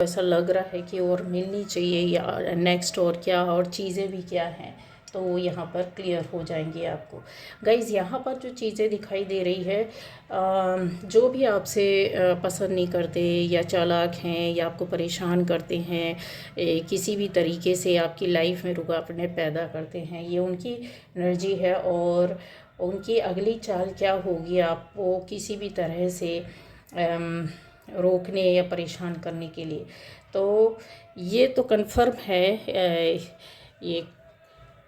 ऐसा लग रहा है कि और मिलनी चाहिए या नेक्स्ट और क्या और चीज़ें भी क्या हैं, तो वो यहाँ पर क्लियर हो जाएंगी आपको। गाइज़ यहाँ पर जो चीज़ें दिखाई दे रही है, जो भी आपसे पसंद नहीं करते या चालाक हैं या आपको परेशान करते हैं, किसी भी तरीके से आपकी लाइफ में रुकावटें पैदा करते हैं, ये उनकी एनर्जी है। और उनकी अगली चाल क्या होगी आपको किसी भी तरह से रोकने या परेशान करने के लिए, तो ये तो कन्फर्म है ये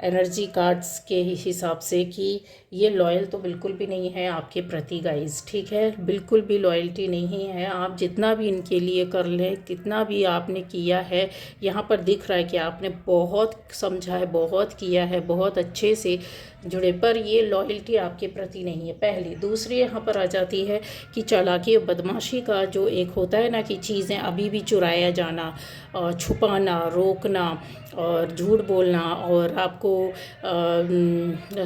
एनर्जी कार्ड्स के हिसाब से कि ये लॉयल तो बिल्कुल भी नहीं है आपके प्रति गाइस, ठीक है। बिल्कुल भी लॉयल्टी नहीं है। आप जितना भी इनके लिए कर लें, कितना भी आपने किया है, यहाँ पर दिख रहा है कि आपने बहुत समझा है, बहुत किया है, बहुत अच्छे से जुड़े, पर ये लॉयल्टी आपके प्रति नहीं है पहली। दूसरी यहाँ पर आ जाती है कि चालाकी और बदमाशी का जो एक होता है ना कि चीज़ें अभी भी चुराया जाना, छुपाना, रोकना और झूठ बोलना और आपको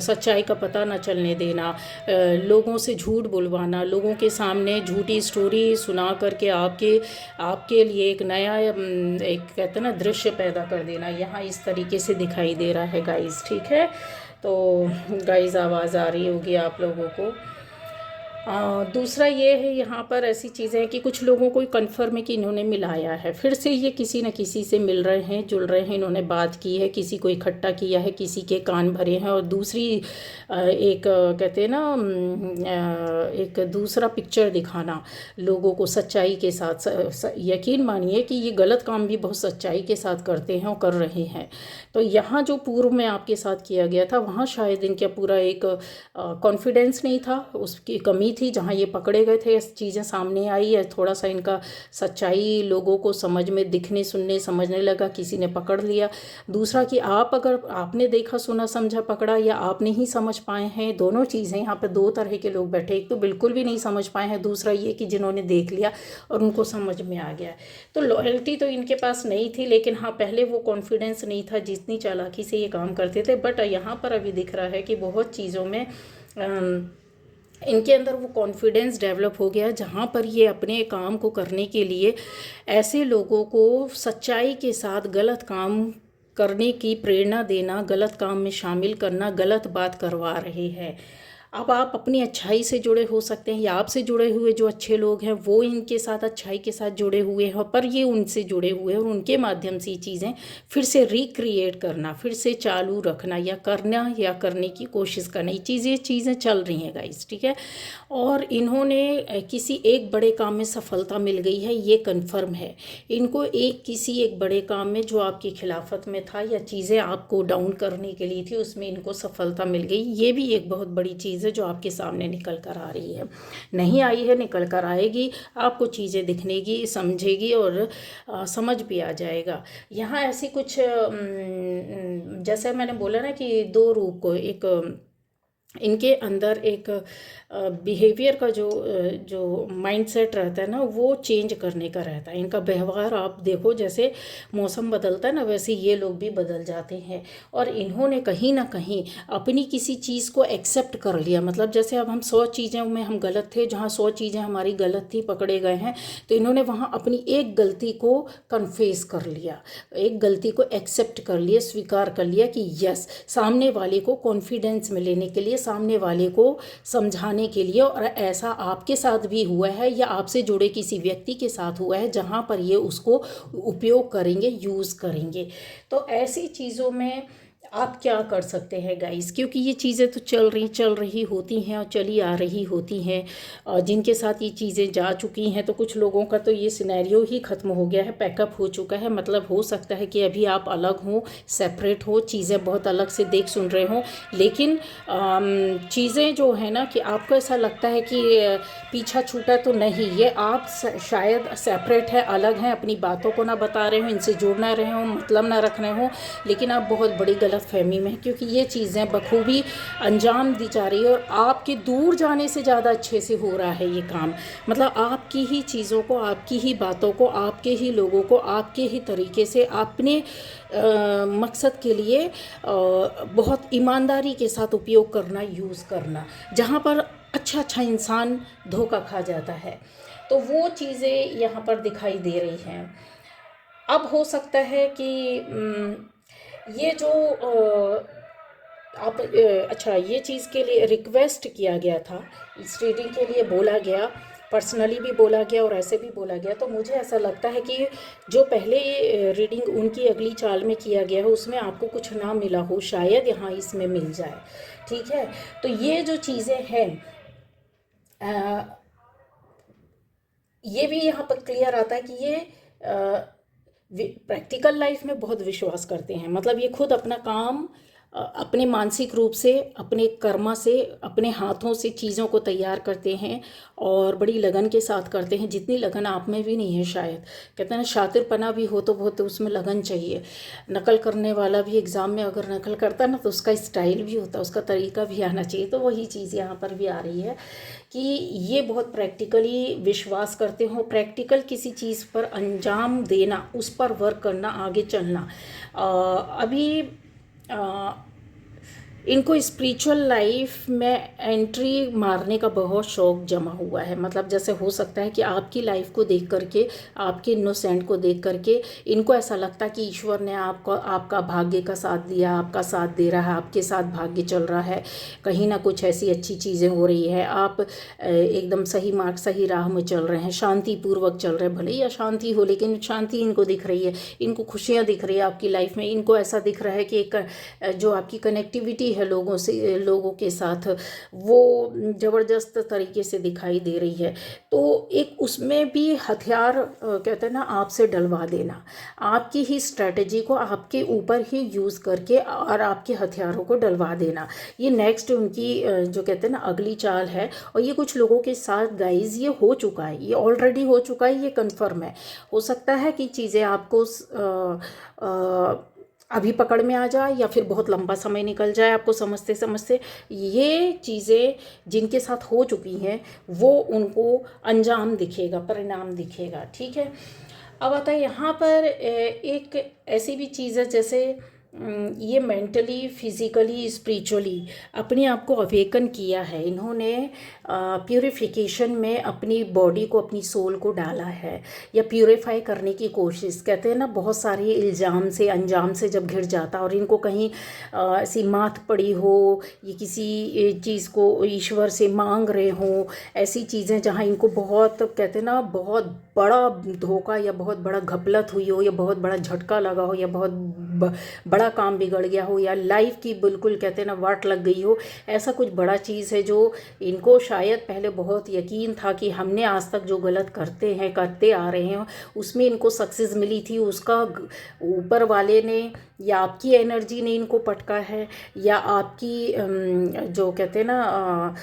सच्चाई का पता न चलने देना, लोगों से झूठ बुलवाना, लोगों के सामने झूठी स्टोरी सुना करके आपके लिए एक नया एक कहते हैं ना दृश्य पैदा कर देना, यहाँ इस तरीके से दिखाई दे रहा है गाइस, ठीक है। तो गाइस आवाज़ आ रही होगी आप लोगों को। दूसरा ये है यहाँ पर ऐसी चीज़ें हैं कि कुछ लोगों को कन्फर्म है कि इन्होंने मिलाया है, फिर से ये किसी न किसी से मिल रहे हैं, जुड़ रहे हैं, इन्होंने बात की है, किसी को इकट्ठा किया है, किसी के कान भरे हैं। और दूसरी एक कहते हैं ना एक दूसरा पिक्चर दिखाना लोगों को सच्चाई के साथ। यकीन मानिए कि ये गलत काम भी बहुत सच्चाई के साथ करते हैं और कर रहे हैं। तो यहाँ जो पूर्व में आपके साथ किया गया था, वहाँ शायद इनका पूरा एक कॉन्फिडेंस नहीं था, उसकी कमी थी। जहाँ ये पकड़े गए थे, चीज़ें सामने आई है, थोड़ा सा इनका सच्चाई लोगों को समझ में दिखने सुनने समझने लगा, किसी ने पकड़ लिया। दूसरा कि आप अगर आपने देखा सुना समझा पकड़ा या आप नहीं समझ पाए हैं, दोनों चीज़ें यहाँ पर दो तरह के लोग बैठे, एक तो बिल्कुल भी नहीं समझ पाए हैं, दूसरा ये कि जिन्होंने देख लिया और उनको समझ में आ गया। तो लॉयल्टी तो इनके पास नहीं थी, लेकिन हाँ पहले वो कॉन्फिडेंस नहीं था जितनी चालाकी से ये काम करते थे। बट यहाँ पर अभी दिख रहा है कि बहुत चीज़ों में इनके अंदर वो कॉन्फिडेंस डेवलप हो गया, जहाँ पर ये अपने काम को करने के लिए ऐसे लोगों को सच्चाई के साथ गलत काम करने की प्रेरणा देना, गलत काम में शामिल करना, गलत बात करवा रहे हैं। अब आप अपनी अच्छाई से जुड़े हो सकते हैं या आपसे जुड़े हुए जो अच्छे लोग हैं वो इनके साथ अच्छाई के साथ जुड़े हुए हैं, पर ये उनसे जुड़े हुए हैं और उनके माध्यम से ये चीज़ें फिर से रिक्रिएट करना, फिर से चालू रखना या करना या करने की कोशिश करना, ये चीज़ें चल रही हैं गाइस, ठीक है। और इन्होंने किसी एक बड़े काम में सफलता मिल गई है, ये कन्फर्म है। इनको किसी एक बड़े काम में जो आपकी खिलाफत में था या चीज़ें आपको डाउन करने के लिए थी, उसमें इनको सफलता मिल गई। ये भी एक बहुत बड़ी चीज़ है जो आपके सामने निकल कर आ रही है, नहीं आई है, निकल कर आएगी, आपको चीज़ें दिखनेगी, समझेगी और समझ भी आ जाएगा। यहाँ ऐसी कुछ जैसे मैंने बोला ना कि दो रूप को, एक इनके अंदर एक बिहेवियर का जो माइंडसेट रहता है ना, वो चेंज करने का रहता है। इनका व्यवहार आप देखो, जैसे मौसम बदलता है ना, वैसे ये लोग भी बदल जाते हैं। और इन्होंने कहीं ना कहीं अपनी किसी चीज़ को एक्सेप्ट कर लिया, मतलब जैसे अब हम 100 चीज़ों में हम गलत थे, जहाँ 100 चीज़ें हमारी गलत थी, पकड़े गए हैं, तो इन्होंने वहाँ अपनी एक गलती को कन्फेस कर लिया, एक गलती को एक्सेप्ट कर लिया, स्वीकार कर लिया कि यस, सामने वाले को कॉन्फिडेंस में लेने के लिए, सामने वाले को समझाने के लिए। और ऐसा आपके साथ भी हुआ है या आपसे जुड़े किसी व्यक्ति के साथ हुआ है, जहाँ पर ये उसको उपयोग करेंगे, यूज़ करेंगे। तो ऐसी चीज़ों में आप क्या कर सकते हैं गाइस, क्योंकि ये चीज़ें तो चल रही होती हैं और चली आ रही होती हैं, और जिनके साथ ये चीज़ें जा चुकी हैं, तो कुछ लोगों का तो ये सिनेरियो ही ख़त्म हो गया है, पैकअप हो चुका है। मतलब हो सकता है कि अभी आप अलग हो, सेपरेट हो, चीज़ें बहुत अलग से देख सुन रहे हो, लेकिन चीज़ें जो है ना कि आपको ऐसा लगता है कि पीछा छूटा तो नहीं, ये आप शायद सेपरेट है, अलग हैं, अपनी बातों को ना बता रहे हो, इनसे जुड़ ना रहे हो, मतलब ना रख रहे हो, लेकिन आप बहुत बड़ी गलत फहमी में, क्योंकि ये चीज़ें बखूबी अंजाम दी जा रही है और आपके दूर जाने से ज़्यादा अच्छे से हो रहा है ये काम। मतलब आपकी ही चीज़ों को, आपकी ही बातों को, आपके ही लोगों को, आपके ही तरीके से अपने मकसद के लिए बहुत ईमानदारी के साथ उपयोग करना, यूज़ करना, जहाँ पर अच्छा इंसान धोखा खा जाता है। तो वो चीज़ें यहाँ पर दिखाई दे रही हैं। अब हो सकता है कि ये जो आप अच्छा, ये चीज़ के लिए रिक्वेस्ट किया गया था, इस रीडिंग के लिए बोला गया, पर्सनली भी बोला गया और ऐसे भी बोला गया, तो मुझे ऐसा लगता है कि जो पहले रीडिंग उनकी अगली चाल में किया गया है उसमें आपको कुछ ना मिला हो, शायद यहाँ इसमें मिल जाए। ठीक है, तो ये जो चीज़ें हैं, ये भी यहाँ पर क्लियर आता है कि ये प्रैक्टिकल लाइफ में बहुत विश्वास करते हैं। मतलब ये खुद अपना काम अपने मानसिक रूप से, अपने कर्मा से, अपने हाथों से चीज़ों को तैयार करते हैं और बड़ी लगन के साथ करते हैं, जितनी लगन आप में भी नहीं है शायद। कहते हैं ना, शातिरपना भी हो तो बहुत, उसमें लगन चाहिए। नकल करने वाला भी एग्ज़ाम में अगर नकल करता है ना, तो उसका स्टाइल भी होता है, उसका तरीका भी आना चाहिए। तो वही चीज़ यहाँ पर भी आ रही है कि ये बहुत प्रैक्टिकली विश्वास करते हो, प्रैक्टिकल किसी चीज़ पर अंजाम देना, उस पर वर्क करना, आगे चलना। अभी इनको स्पिरिचुअल लाइफ में एंट्री मारने का बहुत शौक जमा हुआ है। मतलब जैसे हो सकता है कि आपकी लाइफ को देख करके, आपके इनोसेंट को देख करके इनको ऐसा लगता है कि ईश्वर ने आपको, आपका भाग्य का साथ दिया, आपका साथ दे रहा है, आपके साथ भाग्य चल रहा है, कहीं ना कुछ ऐसी अच्छी चीज़ें हो रही है, आप एकदम सही मार्ग, सही राह में चल रहे हैं, शांतिपूर्वक चल रहे हैं। भले ही अशांति हो, लेकिन शांति इनको दिख रही है, इनको खुशियाँ दिख रही है आपकी लाइफ में। इनको ऐसा दिख रहा है कि एक जो आपकी कनेक्टिविटी है लोगों से, लोगों के साथ, वो ज़बरदस्त तरीके से दिखाई दे रही है। तो एक उसमें भी हथियार, कहते हैं ना, आपसे डलवा देना, आपकी ही स्ट्रेटजी को आपके ऊपर ही यूज़ करके और आपके हथियारों को डलवा देना, ये नेक्स्ट उनकी जो कहते हैं ना अगली चाल है। और ये कुछ लोगों के साथ गाइज ये हो चुका है, ये ऑलरेडी हो चुका है, ये कन्फर्म है। हो सकता है कि चीज़ें आपको अभी पकड़ में आ जाए या फिर बहुत लंबा समय निकल जाए आपको समझते समझते। ये चीज़ें जिनके साथ हो चुकी हैं वो उनको अंजाम दिखेगा, परिणाम दिखेगा। ठीक है, अब आता है यहाँ पर एक ऐसी भी चीज़ है, जैसे ये मेंटली, फिज़िकली, स्पिरिचुअली अपने आप को अवेकन किया है इन्होंने, प्यूरिफिकेशन में अपनी बॉडी को, अपनी सोल को डाला है, या प्यूरिफाई करने की कोशिश। कहते हैं ना, बहुत सारे इल्ज़ाम से, अंजाम से जब घिर जाता और इनको कहीं ऐसी मात पड़ी हो, ये किसी चीज़ को ईश्वर से मांग रहे हों, ऐसी चीज़ें जहाँ इनको बहुत, कहते हैं ना, बहुत बड़ा धोखा या बहुत बड़ा घपलत हुई हो, या बहुत बड़ा झटका लगा हो, या बहुत बड़ा काम बिगड़ गया हो, या लाइफ की बिल्कुल, कहते हैं ना, वाट लग गई हो, ऐसा कुछ बड़ा चीज़ है जो इनको शायद पहले बहुत यकीन था कि हमने आज तक जो गलत करते हैं, करते आ रहे हैं, उसमें इनको सक्सेस मिली थी। उसका ऊपर वाले ने या आपकी एनर्जी ने इनको पटका है, या आपकी जो कहते हैं ना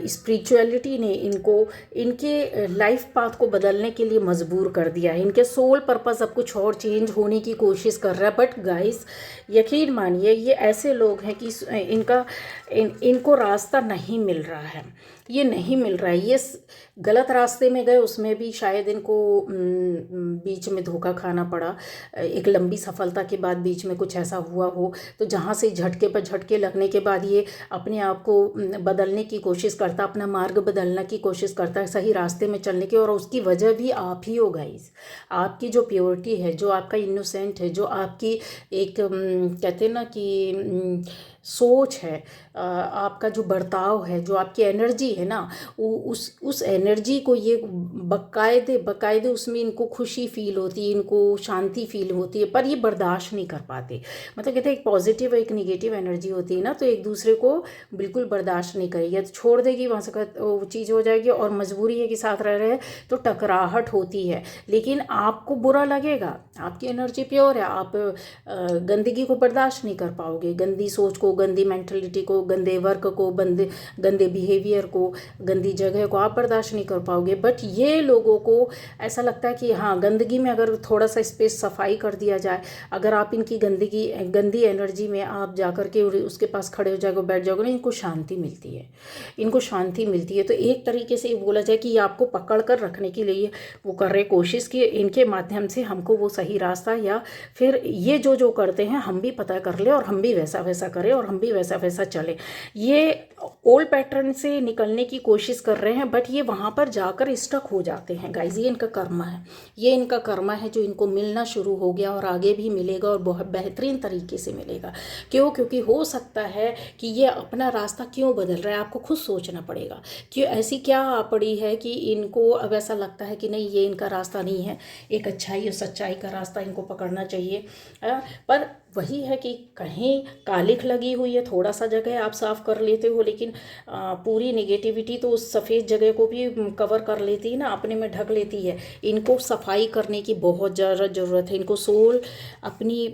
स्पिरिचुअलिटी ने इनको, इनके लाइफ पाथ को बदलने के लिए मजबूर कर दिया है। इनके सोल पर्पस अब कुछ और चेंज होने की कोशिश कर रहा है। बट गाइस, यकीन मानिए, ये ऐसे लोग हैं कि इनको रास्ता नहीं मिल रहा है, ये नहीं मिल रहा है, ये गलत रास्ते में गए, उसमें भी शायद इनको बीच में धोखा खाना पड़ा, एक लंबी सफलता के बाद बीच में कुछ ऐसा हुआ हो, तो जहाँ से झटके पर झटके लगने के बाद ये अपने आप को बदलने की कोशिश करता, अपना मार्ग बदलने की कोशिश करता है, सही रास्ते में चलने की। और उसकी वजह भी आप ही हो गाइस। आपकी जो प्योरिटी है, जो आपका इनोसेंट है, जो आपकी एक कहते हैं ना कि सोच है, आपका जो बर्ताव है, जो आपकी एनर्जी है ना, उस एनर्जी को ये बकायदे उसमें इनको खुशी फील होती है, इनको शांति फील होती है, पर ये बर्दाश्त नहीं कर पाते। मतलब कहते हैं एक पॉजिटिव एक निगेटिव एनर्जी होती है ना, तो एक दूसरे को बिल्कुल बर्दाश्त नहीं करेगी, तो छोड़ देगी, वहाँ से वो चीज़ हो जाएगी। और मजबूरी है कि साथ रह रहे हैं तो टकराहट होती है, लेकिन आपको बुरा लगेगा, आपकी एनर्जी प्योर है, आप गंदगी को बर्दाश्त नहीं कर पाओगे, गंदी सोच को, गंदी मेंटलिटी को, गंदे वर्क को, गंदे बिहेवियर को, गंदी जगह को आप बर्दाश्त नहीं कर पाओगे। बट ये लोगों को ऐसा लगता है कि हाँ, गंदगी में अगर थोड़ा सा स्पेस सफाई कर दिया जाए, अगर आप इनकी गंदी एनर्जी में आप जाकर के उसके पास खड़े हो जाओगे, बैठ जाओगे ना, इनको शांति मिलती है, इनको शांति मिलती है। तो एक तरीके से ये बोला जाए कि ये आपको पकड़ कर रखने के लिए वो कर रहे कोशिश कि इनके माध्यम से हमको वो सही रास्ता, या फिर ये जो करते हैं हम भी पता कर ले और हम भी वैसा वैसा करें और हम भी वैसा वैसा चले। ये ओल्ड पैटर्न से निकलने की कोशिश कर रहे हैं, बट ये वहाँ पर जाकर स्टक हो जाते हैं गाइज। ये इनका कर्म है, ये इनका कर्म है जो इनको मिलना शुरू हो गया और आगे भी मिलेगा और बहुत बेहतरीन तरीके से मिलेगा। क्यों? क्योंकि हो सकता है कि ये अपना रास्ता क्यों बदल रहा है, आपको खुद सोचना पड़ेगा कि ऐसी क्या आ पड़ी है कि इनको अब ऐसा लगता है कि नहीं, ये इनका रास्ता नहीं है, एक अच्छाई और सच्चाई का रास्ता इनको पकड़ना चाहिए। पर वही है कि कहीं कालिख लगी हुई है, थोड़ा सा जगह आप साफ़ कर लेते हो, लेकिन पूरी नेगेटिविटी तो उस सफ़ेद जगह को भी कवर कर लेती है ना, अपने में ढक लेती है। इनको सफाई करने की बहुत ज़्यादा ज़रूरत है। इनको सोल अपनी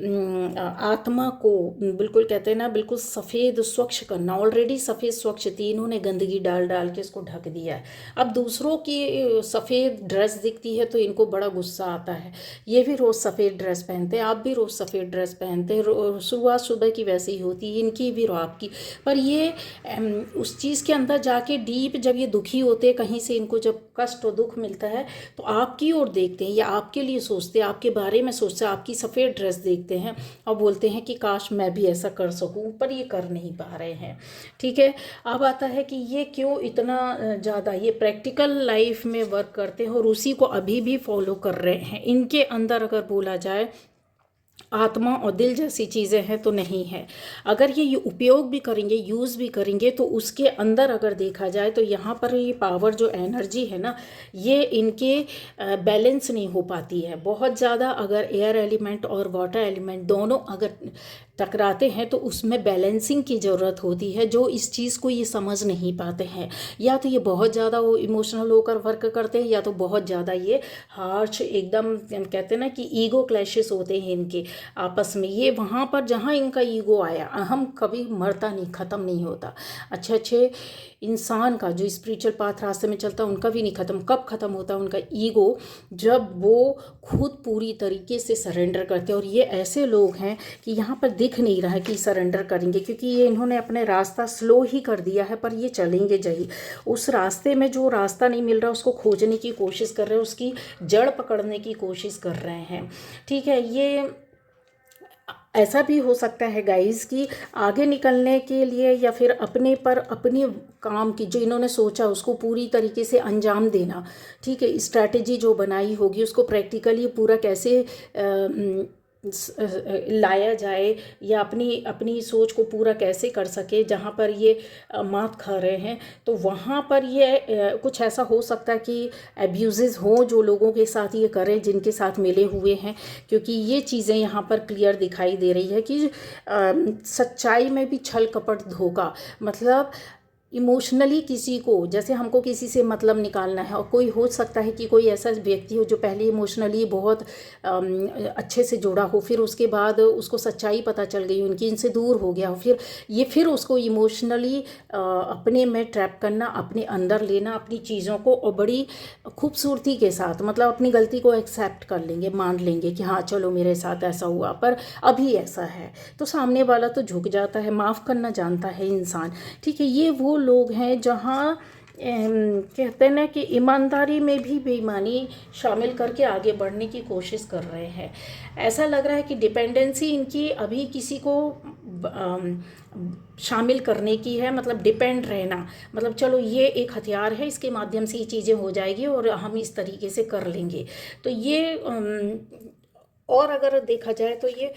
आत्मा को बिल्कुल कहते हैं ना, बिल्कुल सफ़ेद स्वच्छ करना। ऑलरेडी सफ़ेद स्वच्छ थी, इन्होंने गंदगी डाल डाल के इसको ढक दिया है। अब दूसरों की सफ़ेद ड्रेस दिखती है तो इनको बड़ा गुस्सा आता है। ये भी रोज़ सफ़ेद ड्रेस पहनते हैं, आप भी रोज़ सफ़ेद ड्रेस पहनते हैं, सुबह सुबह की वैसी ही होती है, इनकी भी और आपकी। पर ये उस चीज़ के अंदर जाके डीप जब ये दुखी होते हैं, कहीं से इनको जब कष्ट और दुख मिलता है तो आपकी ओर देखते हैं या आपके लिए सोचते हैं, आपके बारे में सोचते हैं, आपकी सफ़ेद ड्रेस देखते हैं और बोलते हैं कि काश मैं भी ऐसा कर सकूं, पर ये कर नहीं पा रहे हैं। ठीक है, अब आता है कि ये क्यों इतना ज़्यादा ये प्रैक्टिकल लाइफ में वर्क करते हैं और उसी को अभी भी फॉलो कर रहे हैं। इनके अंदर अगर बोला जाए आत्मा और दिल जैसी चीज़ें हैं तो नहीं है। अगर ये उपयोग भी करेंगे, यूज़ भी करेंगे, तो उसके अंदर अगर देखा जाए तो यहाँ पर ये पावर जो एनर्जी है ना, ये इनके बैलेंस नहीं हो पाती है बहुत ज़्यादा। अगर एयर एलिमेंट और वाटर एलिमेंट दोनों अगर टकराते हैं तो उसमें बैलेंसिंग की ज़रूरत होती है, जो इस चीज़ को ये समझ नहीं पाते हैं। या तो ये बहुत ज़्यादा वो इमोशनल होकर वर्क करते हैं, या तो बहुत ज़्यादा ये हार्श एकदम कहते हैं ना कि ईगो क्लैशेस होते हैं इनके आपस में। ये वहाँ पर जहाँ इनका ईगो आया, अहम कभी मरता नहीं, ख़त्म नहीं होता। अच्छे अच्छे इंसान का जो स्पिरिचुअल पाथ रास्ते में चलता है उनका भी नहीं ख़त्म। कब ख़त्म होता है उनका ईगो? जब वो खुद पूरी तरीके से सरेंडर करते हैं। और ये ऐसे लोग हैं कि यहाँ पर दिख नहीं रहा है कि सरेंडर करेंगे, क्योंकि ये इन्होंने अपने रास्ता स्लो ही कर दिया है, पर ये चलेंगे जही उस रास्ते में। जो रास्ता नहीं मिल रहा उसको खोजने की कोशिश कर रहे हैं, उसकी जड़ पकड़ने की कोशिश कर रहे हैं। ठीक है, ये ऐसा भी हो सकता है गाइस कि आगे निकलने के लिए या फिर अपने पर अपने काम की जो इन्होंने सोचा उसको पूरी तरीके से अंजाम देना। ठीक है, स्ट्रैटेजी जो बनाई होगी उसको प्रैक्टिकली पूरा कैसे लाया जाए, या अपनी अपनी सोच को पूरा कैसे कर सके। जहाँ पर ये मात खा रहे हैं तो वहाँ पर ये कुछ ऐसा हो सकता है कि एब्यूज़ हो जो लोगों के साथ ये करें, जिनके साथ मिले हुए हैं। क्योंकि ये चीज़ें यहाँ पर क्लियर दिखाई दे रही है कि सच्चाई में भी छल कपट धोखा, मतलब इमोशनली किसी को, जैसे हमको किसी से मतलब निकालना है, और कोई हो सकता है कि कोई ऐसा व्यक्ति हो जो पहले इमोशनली बहुत अच्छे से जुड़ा हो, फिर उसके बाद उसको सच्चाई पता चल गई उनकी, इनसे दूर हो गया हो, फिर उसको इमोशनली अपने में ट्रैप करना, अपने अंदर लेना अपनी चीज़ों को, और बड़ी खूबसूरती के साथ मतलब अपनी गलती को एक्सेप्ट कर लेंगे, मान लेंगे कि हाँ चलो मेरे साथ ऐसा हुआ, पर अभी ऐसा है, तो सामने वाला तो झुक जाता है, माफ़ करना जानता है इंसान। ठीक है, ये वो लोग हैं जहाँ कहते हैं ना कि ईमानदारी में भी बेईमानी शामिल करके आगे बढ़ने की कोशिश कर रहे हैं। ऐसा लग रहा है कि डिपेंडेंसी इनकी अभी किसी को शामिल करने की है, मतलब डिपेंड रहना, मतलब चलो ये एक हथियार है, इसके माध्यम से ये चीज़ें हो जाएगी और हम इस तरीके से कर लेंगे। तो ये और अगर देखा जाए तो ये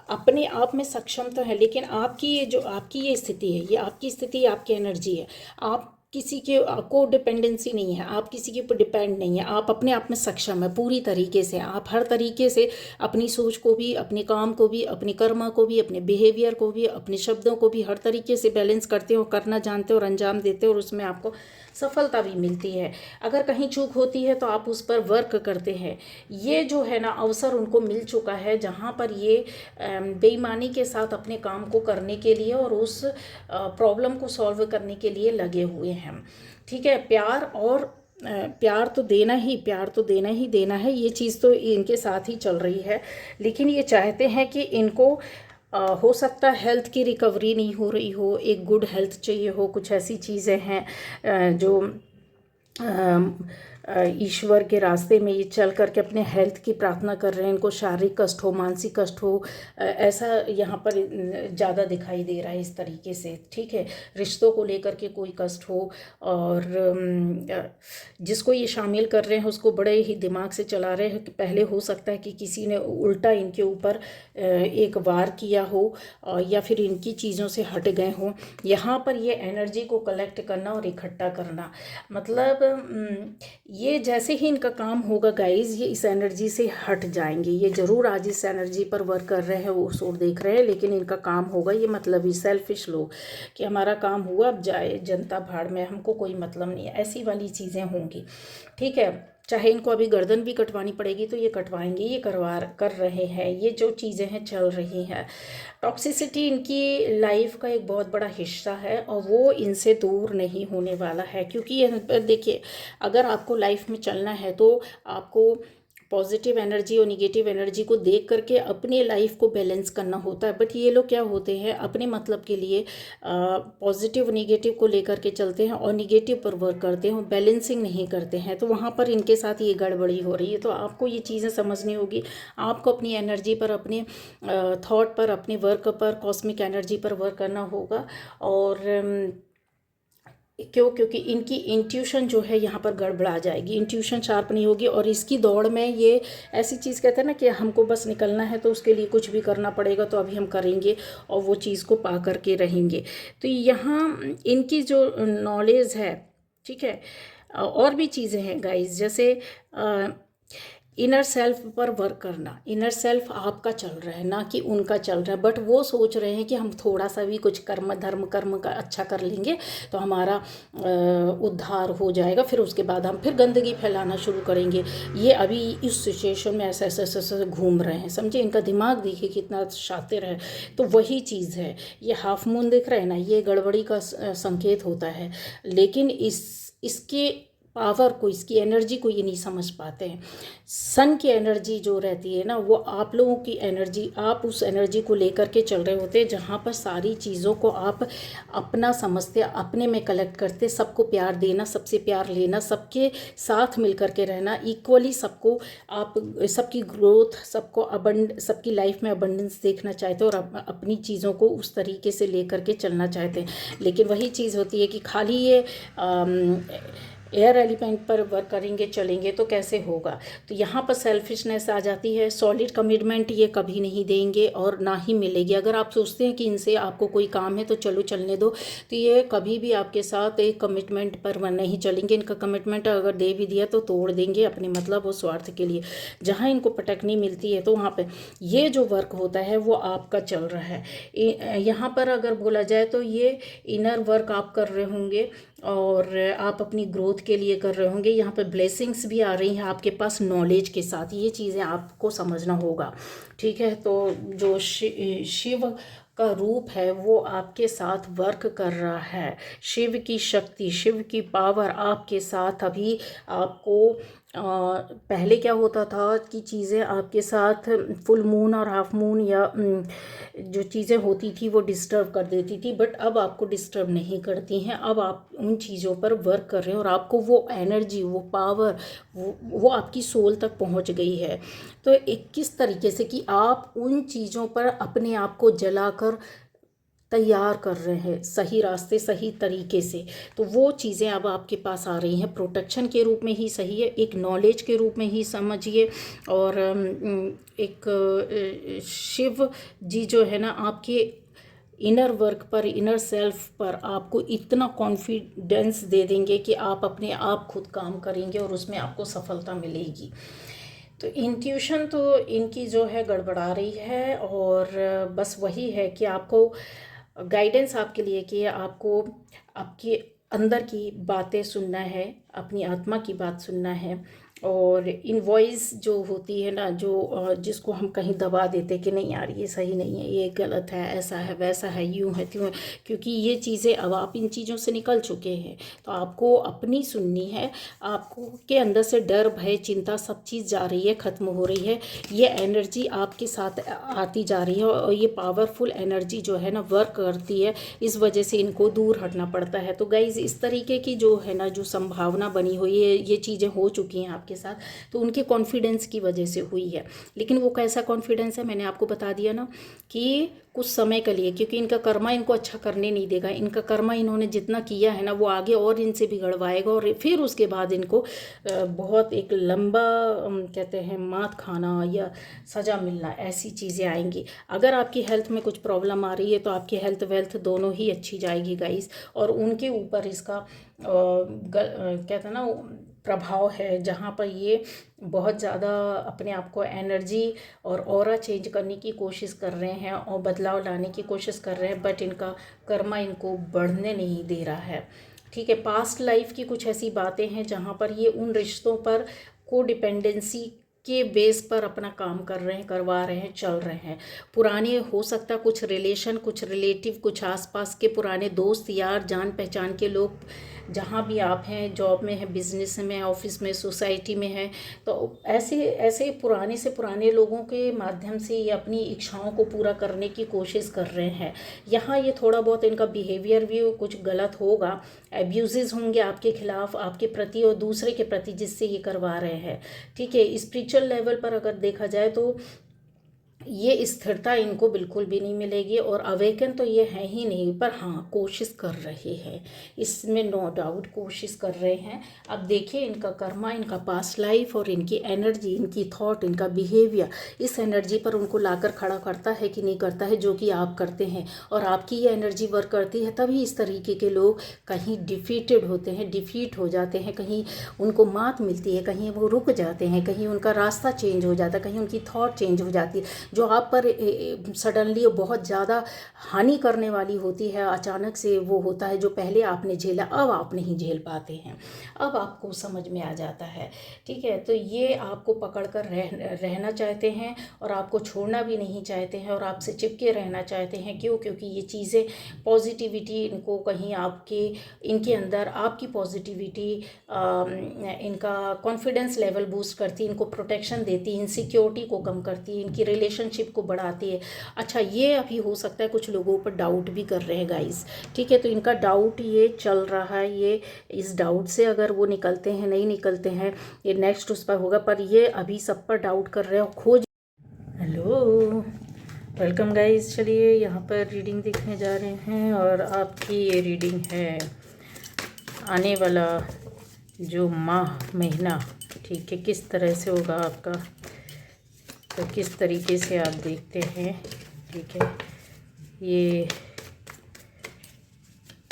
अपने आप में सक्षम तो है, लेकिन आपकी ये जो आपकी ये स्थिति है, ये आपकी स्थिति, आपकी एनर्जी है। आप किसी के को डिपेंडेंसी नहीं है, आप किसी के ऊपर डिपेंड नहीं है, आप अपने आप में सक्षम है पूरी तरीके से। आप हर तरीके से अपनी सोच को भी, अपने काम को भी, अपने कर्म को भी, अपने बिहेवियर को भी, अपने शब्दों को भी हर तरीके से बैलेंस करते हो, करना जानते हो और अंजाम देते हो, और उसमें आपको सफलता भी मिलती है। अगर कहीं चूक होती है तो आप उस पर वर्क करते हैं। ये जो है ना अवसर उनको मिल चुका है जहाँ पर ये बेईमानी के साथ अपने काम को करने के लिए और उस प्रॉब्लम को सॉल्व करने के लिए लगे हुए हैं। ठीक है, प्यार तो देना ही देना है, ये चीज़ तो इनके साथ ही चल रही है। लेकिन ये चाहते हैं कि इनको हो सकता है हेल्थ की रिकवरी नहीं हो रही हो, एक गुड हेल्थ चाहिए हो, कुछ ऐसी चीज़ें हैं जो ईश्वर के रास्ते में ये चल करके अपने हेल्थ की प्रार्थना कर रहे हैं, इनको शारीरिक कष्ट हो, मानसिक कष्ट हो, ऐसा यहाँ पर ज़्यादा दिखाई दे रहा है इस तरीके से। ठीक है, रिश्तों को लेकर के कोई कष्ट हो, और जिसको ये शामिल कर रहे हैं उसको बड़े ही दिमाग से चला रहे हैं कि पहले हो सकता है कि किसी ने उल्टा इनके ऊपर एक वार किया हो, या फिर इनकी चीज़ों से हट गए हों। यहाँ पर ये एनर्जी को कलेक्ट करना और इकट्ठा करना, मतलब ये जैसे ही इनका काम होगा गाइज, ये इस एनर्जी से हट जाएंगे। ये ज़रूर आज इस एनर्जी पर वर्क कर रहे हैं, वो शोर देख रहे हैं, लेकिन इनका काम होगा। ये मतलब ही सेल्फिश लोग कि हमारा काम हुआ, अब जाए जनता भाड़ में, हमको कोई मतलब नहीं है, ऐसी वाली चीज़ें होंगी। ठीक है, चाहे इनको अभी गर्दन भी कटवानी पड़ेगी तो ये कटवाएंगे, ये कर रहे हैं। ये जो चीज़ें हैं चल रही हैं। टॉक्सिसिटी इनकी लाइफ का एक बहुत बड़ा हिस्सा है और वो इनसे दूर नहीं होने वाला है, क्योंकि देखिए, अगर आपको लाइफ में चलना है तो आपको पॉजिटिव एनर्जी और निगेटिव एनर्जी को देख करके अपने लाइफ को बैलेंस करना होता है। बट ये लोग क्या होते हैं, अपने मतलब के लिए पॉजिटिव निगेटिव को लेकर के चलते हैं और निगेटिव पर वर्क करते हैं, बैलेंसिंग नहीं करते हैं। तो वहाँ पर इनके साथ ये गड़बड़ी हो रही है। तो आपको ये चीज़ें समझनी होगी। आपको अपनी एनर्जी पर, अपने थॉट पर, अपने वर्क पर, कॉस्मिक एनर्जी पर वर्क करना होगा। और क्योंकि इनकी इंट्यूशन जो है यहाँ पर गड़बड़ा जाएगी, इंट्यूशन शार्प नहीं होगी। और इसकी दौड़ में ये ऐसी चीज़ कहते हैं ना कि हमको बस निकलना है तो उसके लिए कुछ भी करना पड़ेगा, तो अभी हम करेंगे और वो चीज़ को पा करके रहेंगे। तो यहाँ इनकी जो नॉलेज है, ठीक है, और भी चीज़ें हैं गाइस, जैसे इनर सेल्फ पर वर्क करना। इनर सेल्फ आपका चल रहा है, ना कि उनका चल रहा है। बट वो सोच रहे हैं कि हम थोड़ा सा भी कुछ कर्म का अच्छा कर लेंगे तो हमारा उद्धार हो जाएगा, फिर उसके बाद हम फिर गंदगी फैलाना शुरू करेंगे। ये अभी इस सिचुएशन में ऐसे ऐसे ऐसे ऐसे घूम रहे हैं, समझे। इनका दिमाग देखिए कितना शातिर है। तो वही चीज़ है, ये हाफ मून दिख रहा है ना, ये गड़बड़ी का संकेत होता है। लेकिन इसके पावर को, इसकी एनर्जी को ये नहीं समझ पाते हैं। सन की एनर्जी जो रहती है ना, वो आप लोगों की एनर्जी, आप उस एनर्जी को लेकर के चल रहे होते हैं जहाँ पर सारी चीज़ों को आप अपना समझते, अपने में कलेक्ट करते, सबको प्यार देना, सबसे प्यार लेना, सबके साथ मिल कर के रहना, इक्वली सबको, आप सबकी ग्रोथ, सबकी लाइफ में अबंडेंस देखना चाहते हैं और अपनी चीज़ों को उस तरीके से लेकर के चलना चाहते हैं। लेकिन वही चीज़ होती है कि खाली ये एयर एलिमेंट पर वर्क करेंगे, चलेंगे तो कैसे होगा। तो यहाँ पर सेल्फिशनेस आ जाती है। सॉलिड कमिटमेंट ये कभी नहीं देंगे और ना ही मिलेगी। अगर आप सोचते हैं कि इनसे आपको कोई काम है तो चलो चलने दो, तो ये कभी भी आपके साथ एक कमिटमेंट पर नहीं चलेंगे। इनका कमिटमेंट अगर दे भी दिया तो तोड़ देंगे अपने मतलब और स्वार्थ के लिए। जहाँ इनको पटकनी मिलती है तो वहाँ पर ये जो वर्क होता है वो आपका चल रहा है। यहाँ पर अगर बोला जाए तो ये इनर वर्क आप कर रहे होंगे और आप अपनी ग्रोथ के लिए कर रहे होंगे। यहाँ पर ब्लेसिंग्स भी आ रही हैं आपके पास नॉलेज के साथ। ये चीज़ें आपको समझना होगा, ठीक है। तो जो शिव का रूप है वो आपके साथ वर्क कर रहा है। शिव की शक्ति, शिव की पावर आपके साथ अभी आपको पहले क्या होता था कि चीज़ें आपके साथ फुल मून और हाफ मून या जो चीज़ें होती थी वो डिस्टर्ब कर देती थी, बट अब आपको डिस्टर्ब नहीं करती हैं। अब आप उन चीज़ों पर वर्क कर रहे हैं और आपको वो एनर्जी, वो पावर, वो आपकी सोल तक पहुंच गई है। तो एक किस तरीके से कि आप उन चीज़ों पर अपने आप को जलाकर तैयार कर रहे हैं सही रास्ते, सही तरीके से। तो वो चीज़ें अब आपके पास आ रही हैं। प्रोटेक्शन के रूप में ही सही है, एक नॉलेज के रूप में ही समझिए। और एक शिव जी जो है ना, आपके इनर वर्क पर, इनर सेल्फ पर आपको इतना कॉन्फिडेंस दे देंगे कि आप अपने आप खुद काम करेंगे और उसमें आपको सफलता मिलेगी। तो इंट्यूशन तो इनकी जो है गड़बड़ा रही है। और बस वही है कि आपको गाइडेंस आपके लिए कि आपको आपके अंदर की बातें सुनना है, अपनी आत्मा की बात सुनना है और इनवॉइस जो होती है ना, जो जिसको हम कहीं दबा देते कि नहीं यार ये सही नहीं है, ये गलत है, ऐसा है वैसा है, यूं है त्यों है, क्योंकि ये चीज़ें अब आप इन चीज़ों से निकल चुके हैं, तो आपको अपनी सुननी है। आपको के अंदर से डर, भय, चिंता सब चीज़ जा रही है, ख़त्म हो रही है। ये एनर्जी आपके साथ आती जा रही है और ये पावरफुल एनर्जी जो है ना वर्क करती है, इस वजह से इनको दूर हटना पड़ता है। तो गाइज़ इस तरीके की जो है ना, जो संभावना बनी हुई है, ये चीज़ें हो चुकी हैं आपके साथ, तो उनके कॉन्फिडेंस की वजह से हुई है। लेकिन वो कैसा कॉन्फिडेंस है, मैंने आपको बता दिया ना कि कुछ समय के लिए, क्योंकि इनका कर्मा इनको अच्छा करने नहीं देगा। इनका कर्मा इन्होंने जितना किया है ना, वो आगे और इनसे बिगड़वाएगा और फिर उसके बाद इनको बहुत एक लंबा कहते हैं मात खाना या सज़ा मिलना, ऐसी चीज़ें आएंगी। अगर आपकी हेल्थ में कुछ प्रॉब्लम आ रही है तो आपकी हेल्थ वेल्थ दोनों ही अच्छी जाएगी गाइस। और उनके ऊपर इसका कहते हैं ना प्रभाव है, जहाँ पर ये बहुत ज़्यादा अपने आप को एनर्जी और ऑरा चेंज करने की कोशिश कर रहे हैं और बदलाव लाने की कोशिश कर रहे हैं, बट इनका कर्मा इनको बढ़ने नहीं दे रहा है। ठीक है, पास्ट लाइफ की कुछ ऐसी बातें हैं जहाँ पर ये उन रिश्तों पर को डिपेंडेंसी के बेस पर अपना काम कर रहे हैं, करवा रहे हैं, चल रहे हैं। पुराने हो सकता कुछ रिलेशन, कुछ रिलेटिव, कुछ आसपास के पुराने दोस्त यार, जान पहचान के लोग, जहाँ भी आप हैं, जॉब में हैं, बिजनेस में, ऑफिस में, सोसाइटी में हैं, तो ऐसे ऐसे पुराने से पुराने लोगों के माध्यम से ये अपनी इच्छाओं को पूरा करने की कोशिश कर रहे हैं। यहाँ ये थोड़ा बहुत इनका बिहेवियर भी कुछ गलत होगा, एब्यूजेस होंगे आपके खिलाफ, आपके प्रति और दूसरे के प्रति, जिससे ये करवा रहे हैं। ठीक है, स्पिरिचुअल लेवल पर अगर देखा जाए तो ये स्थिरता इनको बिल्कुल भी नहीं मिलेगी और अवेकन तो ये है ही नहीं, पर हाँ कोशिश कर रहे हैं, इसमें नो डाउट कोशिश कर रहे हैं। अब देखिए इनका कर्मा, इनका पास्ट लाइफ और इनकी एनर्जी, इनकी थॉट, इनका बिहेवियर इस एनर्जी पर उनको लाकर खड़ा करता है कि नहीं करता है, जो कि आप करते हैं। और आपकी ये एनर्जी वर्क करती है, तभी इस तरीके के लोग कहीं डिफीटेड होते हैं, डिफीट हो जाते हैं, कहीं उनको मात मिलती है, कहीं वो रुक जाते हैं, कहीं उनका रास्ता चेंज हो जाता है, कहीं उनकी थॉट चेंज हो जाती है, जो आप पर सडनली बहुत ज़्यादा हानि करने वाली होती है, अचानक से वो होता है जो पहले आपने झेला अब आप नहीं झेल पाते हैं, अब आपको समझ में आ जाता है। ठीक है, तो ये आपको पकड़ कर रहना चाहते हैं और आपको छोड़ना भी नहीं चाहते हैं और आपसे चिपके रहना चाहते हैं। क्यों? क्योंकि ये चीज़ें पॉजिटिविटी इनको कहीं आपके इनके अंदर आपकी पॉजिटिविटी, इनका कॉन्फिडेंस लेवल बूस्ट करती है, इनको प्रोटेक्शन देती है, इनसिक्योरिटी को कम करती है, इनकी रिलेशनशिप को बढ़ाती है। अच्छा, ये अभी हो सकता है कुछ लोगों पर डाउट भी कर रहे हैं गाइस। ठीक है, तो इनका डाउट ये चल रहा है, ये इस डाउट से अगर वो निकलते हैं, नहीं निकलते हैं, ये नेक्स्ट उस पर होगा, पर ये अभी सब पर डाउट कर रहे हैं, खोज। Hello, welcome guys. चलिए यहाँ पर रीडिंग देखने जा रहे हैं और आपकी ये रीडिंग है आने वाला जो माह, महीना, ठीक है, किस तरह से होगा आपका, तो किस तरीके से आप देखते हैं। ठीक है, ये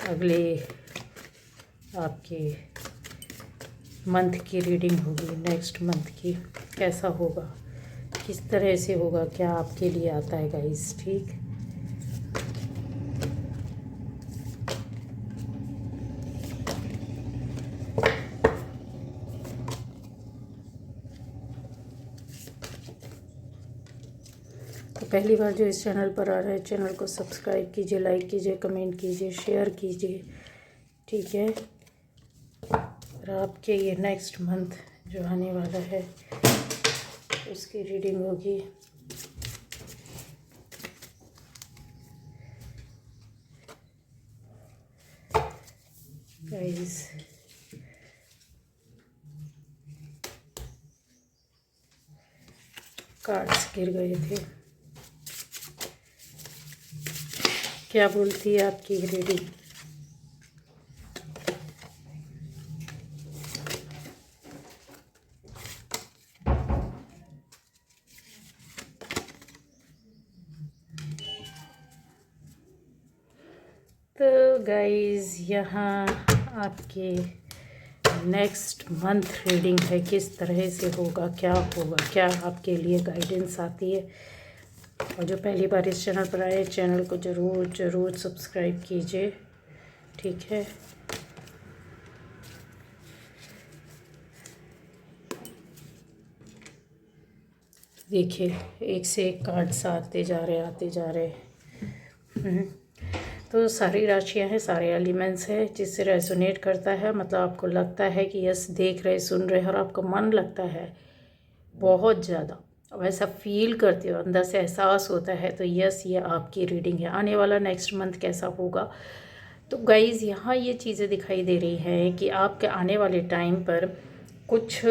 अगले आपके मंथ की रीडिंग होगी, नेक्स्ट मंथ की कैसा होगा, किस तरह से होगा, क्या आपके लिए आता है गाइस। ठीक, तो पहली बार जो इस चैनल पर आ रहा है, चैनल को सब्सक्राइब कीजिए, लाइक कीजिए, कमेंट कीजिए, शेयर कीजिए। ठीक है, और आपके ये नेक्स्ट मंथ जो आने वाला है उसकी रीडिंग होगी। गाइस कार्ड्स गिर गए थे, क्या बोलती है आपकी रीडिंग। तो गाइस यहाँ आपके नेक्स्ट मंथ रीडिंग है, किस तरह से होगा, क्या होगा, क्या आपके लिए गाइडेंस आती है। और जो पहली बार इस चैनल पर आए, चैनल को ज़रूर सब्सक्राइब कीजिए। ठीक है, देखिए एक से एक कार्ड्स आते जा रहे आते जा रहे। हम्म, तो सारी राशियां हैं, सारे एलिमेंट्स हैं, जिससे रेजोनेट करता है, मतलब आपको लगता है कि यस देख रहे सुन रहे, और आपका मन लगता है बहुत ज़्यादा, वैसा फील करते हो, अंदर से एहसास होता है, तो यस ये आपकी रीडिंग है। आने वाला नेक्स्ट मंथ कैसा होगा, तो गाइज़ यहाँ ये चीज़ें दिखाई दे रही हैं कि आपके आने वाले टाइम पर कुछ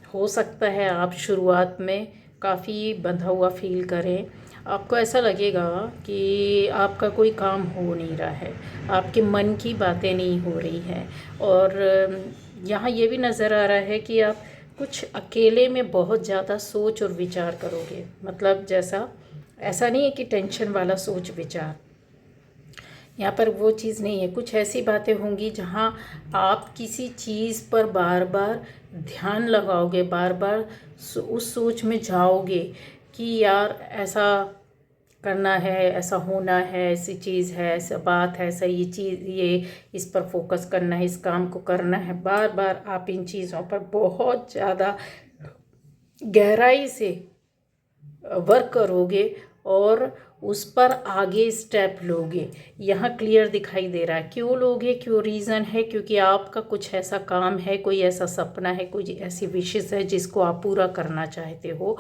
हो सकता है आप शुरुआत में काफ़ी बंधा हुआ फील करें। आपको ऐसा लगेगा कि आपका कोई काम हो नहीं रहा है, आपके मन की बातें नहीं हो रही हैं, और यहाँ ये भी नज़र आ रहा है कि आप कुछ अकेले में बहुत ज़्यादा सोच और विचार करोगे। मतलब जैसा ऐसा नहीं है कि टेंशन वाला सोच विचार, यहाँ पर वो चीज़ नहीं है। कुछ ऐसी बातें होंगी जहाँ आप किसी चीज़ पर बार बार ध्यान लगाओगे, बार बार उस सोच में जाओगे कि यार ऐसा करना है, ऐसा होना है, ऐसी चीज़ है, ऐसा बात है, ऐसा ये चीज़, ये इस पर फोकस करना है, इस काम को करना है। बार बार आप इन चीज़ों पर बहुत ज़्यादा गहराई से वर्क करोगे और उस पर आगे स्टेप लोगे। यहाँ क्लियर दिखाई दे रहा है। क्यों लोगे, क्यों रीज़न है, क्योंकि आपका कुछ ऐसा काम है, कोई ऐसा सपना है, कोई ऐसी विशेष है जिसको आप पूरा करना चाहते हो,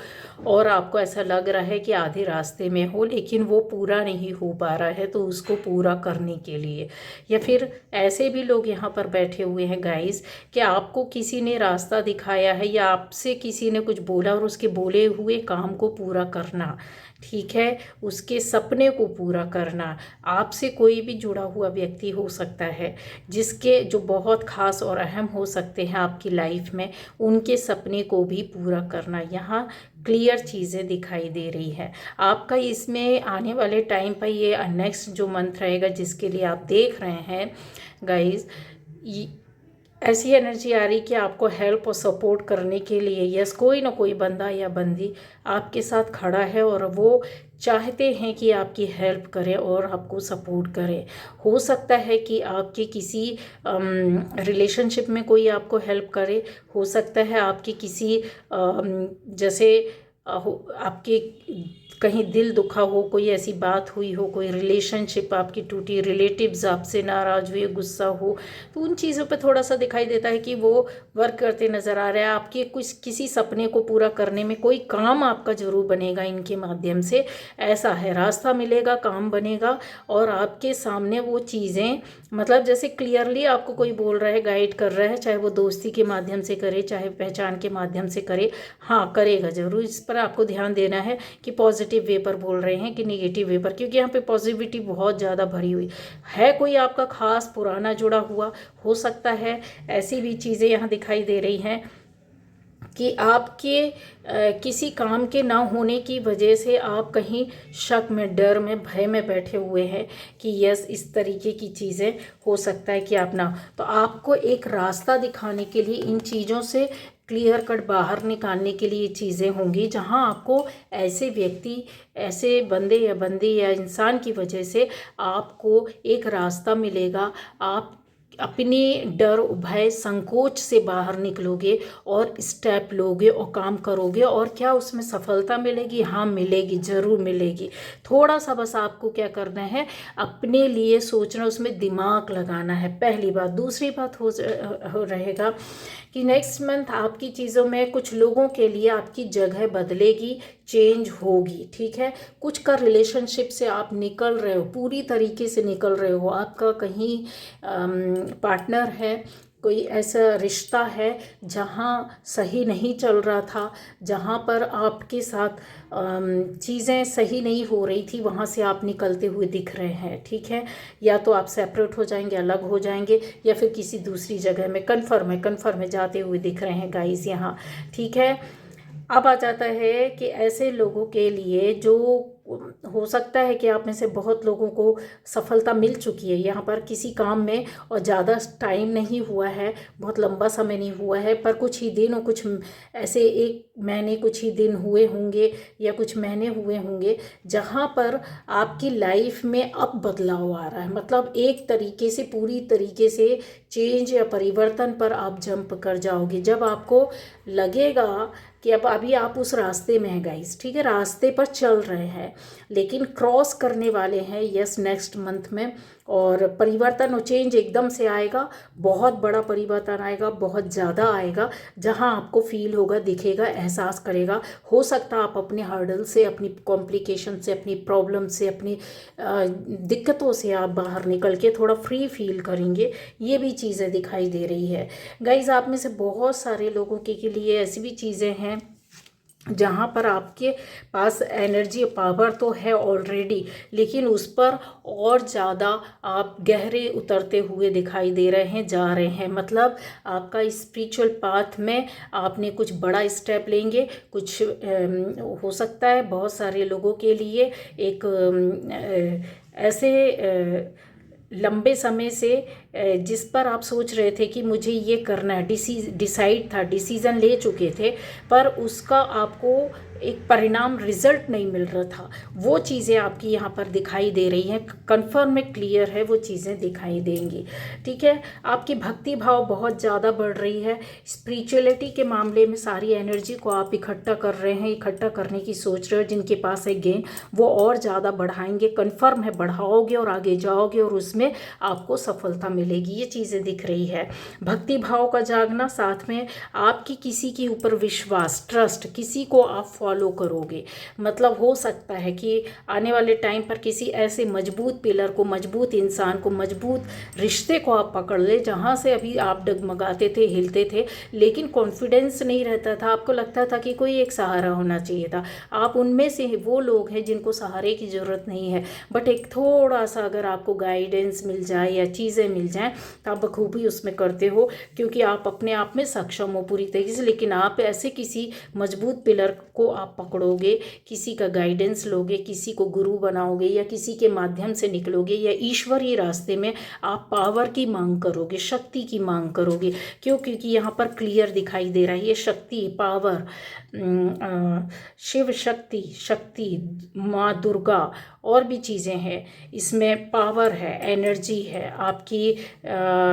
और आपको ऐसा लग रहा है कि आधे रास्ते में हो, लेकिन वो पूरा नहीं हो पा रहा है, तो उसको पूरा करने के लिए। या फिर ऐसे भी लोग यहाँ पर बैठे हुए हैं गाइस कि आपको किसी ने रास्ता दिखाया है, या आपसे किसी ने कुछ बोला और उसके बोले हुए काम को पूरा करना, ठीक है, उसके सपने को पूरा करना। आपसे कोई भी जुड़ा हुआ व्यक्ति हो सकता है, जिसके जो बहुत खास और अहम हो सकते हैं आपकी लाइफ में, उनके सपने को भी पूरा करना। यहाँ क्लियर चीज़ें दिखाई दे रही है। आपका इसमें आने वाले टाइम पर ये नेक्स्ट जो मंथ रहेगा जिसके लिए आप देख रहे हैं गाइज, ऐसी एनर्जी आ रही कि आपको हेल्प और सपोर्ट करने के लिए यस कोई ना कोई बंदा या बंदी आपके साथ खड़ा है, और वो चाहते हैं कि आपकी हेल्प करें और आपको सपोर्ट करें। हो सकता है कि आपके किसी रिलेशनशिप में कोई आपको हेल्प करे, हो सकता है आपके किसी जैसे आपके कहीं दिल दुखा हो, कोई ऐसी बात हुई हो, कोई रिलेशनशिप आपकी टूटी, रिलेटिव्स आपसे नाराज़ हुए, गुस्सा हो, तो उन चीज़ों पे थोड़ा सा दिखाई देता है कि वो वर्क करते नज़र आ रहा है। आपके कुछ किसी सपने को पूरा करने में कोई काम आपका ज़रूर बनेगा इनके माध्यम से, ऐसा है, रास्ता मिलेगा, काम बनेगा, और आपके सामने वो चीज़ें, मतलब जैसे क्लियरली आपको कोई बोल रहा है, गाइड कर रहा है, चाहे वो दोस्ती के माध्यम से करे, चाहे पहचान के माध्यम से करे, हाँ करेगा ज़रूर। इस पर आपको ध्यान देना है कि पॉजिटिव वे पर बोल रहे हैं कि निगेटिव वे पर, क्योंकि यहाँ पे पॉजिटिविटी बहुत ज़्यादा भरी हुई है। कोई आपका खास पुराना जुड़ा हुआ हो सकता है। ऐसी भी चीज़ें यहाँ दिखाई दे रही हैं कि आपके किसी काम के ना होने की वजह से आप कहीं शक में, डर में, भय में बैठे हुए हैं कि यस इस तरीके की चीज़ें हो सकता है कि आप ना, तो आपको एक रास्ता दिखाने के लिए इन चीज़ों से क्लियर कट बाहर निकालने के लिए चीज़ें होंगी, जहां आपको ऐसे व्यक्ति, ऐसे बंदे या बंदी या इंसान की वजह से आपको एक रास्ता मिलेगा। आप अपने डर, भय, संकोच से बाहर निकलोगे और स्टेप लोगे और काम करोगे, और क्या उसमें सफलता मिलेगी, हाँ मिलेगी, ज़रूर मिलेगी। थोड़ा सा बस आपको क्या करना है, अपने लिए सोचना, उसमें दिमाग लगाना है, पहली बात। दूसरी बात हो रहेगा कि नेक्स्ट मंथ आपकी चीज़ों में कुछ लोगों के लिए आपकी जगह बदलेगी, चेंज होगी, ठीक है। कुछ का रिलेशनशिप से आप निकल रहे हो, पूरी तरीके से निकल रहे हो। आपका कहीं पार्टनर है, कोई ऐसा रिश्ता है जहाँ सही नहीं चल रहा था, जहाँ पर आपके साथ चीज़ें सही नहीं हो रही थी, वहाँ से आप निकलते हुए दिख रहे हैं, ठीक है। या तो आप सेपरेट हो जाएंगे, अलग हो जाएंगे, या फिर किसी दूसरी जगह में कन्फर्म है जाते हुए दिख रहे हैं गाइस यहाँ, ठीक है। अब आ जाता है कि ऐसे लोगों के लिए जो हो सकता है कि आप में से बहुत लोगों को सफलता मिल चुकी है यहाँ पर किसी काम में, और ज़्यादा टाइम नहीं हुआ है, बहुत लंबा समय नहीं हुआ है, पर कुछ ही दिन और कुछ ऐसे 1 महीने कुछ ही दिन हुए होंगे या कुछ महीने हुए होंगे जहाँ पर आपकी लाइफ में अब बदलाव आ रहा है। मतलब एक तरीके से, पूरी तरीके से चेंज या परिवर्तन पर आप जंप कर जाओगे जब आपको लगेगा कि अब अभी आप उस रास्ते में हैं गाइस, ठीक है, रास्ते पर चल रहे हैं लेकिन क्रॉस करने वाले हैं, यस, नेक्स्ट मंथ में। और परिवर्तन और चेंज एकदम से आएगा, बहुत बड़ा परिवर्तन आएगा, बहुत ज़्यादा आएगा, जहां आपको फील होगा, दिखेगा, एहसास करेगा। हो सकता है आप अपने हर्डल से, अपनी कॉम्प्लिकेशन से, अपनी प्रॉब्लम से, अपनी दिक्कतों से आप बाहर निकल के थोड़ा फ्री फील करेंगे। ये भी चीज़ें दिखाई दे रही है गाइज। आप में से बहुत सारे लोगों के लिए ऐसी भी चीज़ें हैं जहाँ पर आपके पास एनर्जी पावर तो है ऑलरेडी, लेकिन उस पर और ज़्यादा आप गहरे उतरते हुए दिखाई दे रहे हैं, जा रहे हैं। मतलब आपका स्पिरिचुअल पाथ में आपने कुछ बड़ा स्टेप लेंगे। कुछ हो सकता है बहुत सारे लोगों के लिए एक ऐसे लंबे समय से जिस पर आप सोच रहे थे कि मुझे ये करना है, डिसाइड था, डिसीज़न ले चुके थे, पर उसका आपको एक परिणाम, रिजल्ट नहीं मिल रहा था, वो चीज़ें आपकी यहाँ पर दिखाई दे रही हैं। कंफर्म में क्लियर है, वो चीज़ें दिखाई देंगी, ठीक है। आपकी भक्ति भाव बहुत ज़्यादा बढ़ रही है। स्पिरिचुअलिटी के मामले में सारी एनर्जी को आप इकट्ठा कर रहे हैं, इकट्ठा करने की सोच रहे हो। जिनके पास है गेन वो और ज़्यादा बढ़ाएंगे, कंफर्म है, बढ़ाओगे और आगे जाओगे और उसमें आपको सफलता मिलेगी, ये चीज़ें दिख रही है। भक्ति भाव का जागना, साथ में आपकी किसी के ऊपर विश्वास, ट्रस्ट, किसी को आप फॉलो करोगे। मतलब हो सकता है कि आने वाले टाइम पर किसी ऐसे मजबूत पिलर को, मजबूत इंसान को, मजबूत रिश्ते को आप पकड़ ले जहाँ से अभी आप डगमगाते थे, हिलते थे, लेकिन कॉन्फिडेंस नहीं रहता था, आपको लगता था कि कोई एक सहारा होना चाहिए था। आप उनमें से वो लोग हैं जिनको सहारे की ज़रूरत नहीं है, बट एक थोड़ा सा अगर आपको गाइडेंस मिल जाए या चीज़ें मिल जाएं तो आप बखूबी उसमें करते हो, क्योंकि आप अपने आप में सक्षम हो पूरी तरीके से। लेकिन आप ऐसे किसी मजबूत पिलर को आप पकड़ोगे, किसी का गाइडेंस लोगे, किसी को गुरु बनाओगे या किसी के माध्यम से निकलोगे, या ईश्वरीय रास्ते में आप पावर की मांग करोगे, शक्ति की मांग करोगे। क्यों? क्योंकि यहाँ पर क्लियर दिखाई दे रहा है ये शक्ति, पावर, शिव शक्ति, शक्ति, माँ दुर्गा और भी चीज़ें हैं इसमें। पावर है, एनर्जी है, आपकी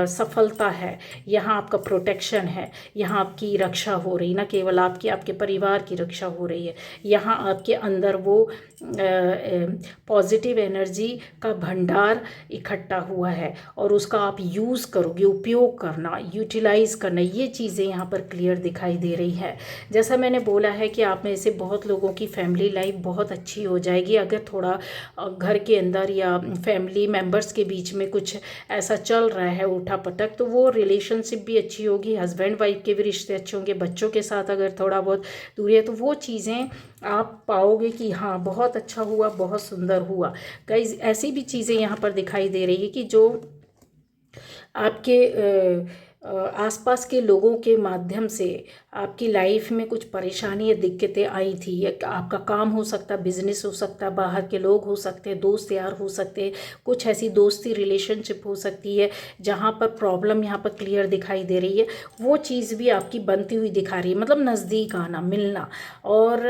सफलता है, यहाँ आपका प्रोटेक्शन है, यहाँ आपकी रक्षा हो रही, ना केवल आपकी, आपके परिवार की रक्षा हो रही है। यहाँ आपके अंदर वो पॉजिटिव एनर्जी का भंडार इकट्ठा हुआ है और उसका आप यूज़ करोगे, उपयोग करना, यूटिलाइज़ करना, ये चीज़ें यहाँ पर क्लियर दिखाई दे रही है। जैसा मैंने बोला है कि आप में से बहुत लोगों की फैमिली लाइफ बहुत अच्छी हो जाएगी। अगर थोड़ा घर के अंदर या फैमिली मेम्बर्स के बीच में कुछ ऐसा चल रहा है उठा पटक, तो वो रिलेशनशिप भी अच्छी होगी, हस्बैंड वाइफ के भी रिश्ते अच्छे होंगे, बच्चों के साथ अगर थोड़ा बहुत दूरी है तो वो चीज़ें आप पाओगे कि हाँ बहुत अच्छा हुआ, बहुत सुंदर हुआ। गाइस ऐसी भी चीज़ें यहाँ पर दिखाई दे रही है कि जो आपके आसपास के लोगों के माध्यम से आपकी लाइफ में कुछ परेशानी या दिक्कतें आई थी, या आपका काम हो सकता है, बिजनेस हो सकता है, बाहर के लोग हो सकते हैं, दोस्त यार हो सकते हैं, कुछ ऐसी दोस्ती रिलेशनशिप हो सकती है जहाँ पर प्रॉब्लम यहाँ पर क्लियर दिखाई दे रही है। वो चीज़ भी आपकी बनती हुई दिखा रही है। मतलब नज़दीक आना, मिलना और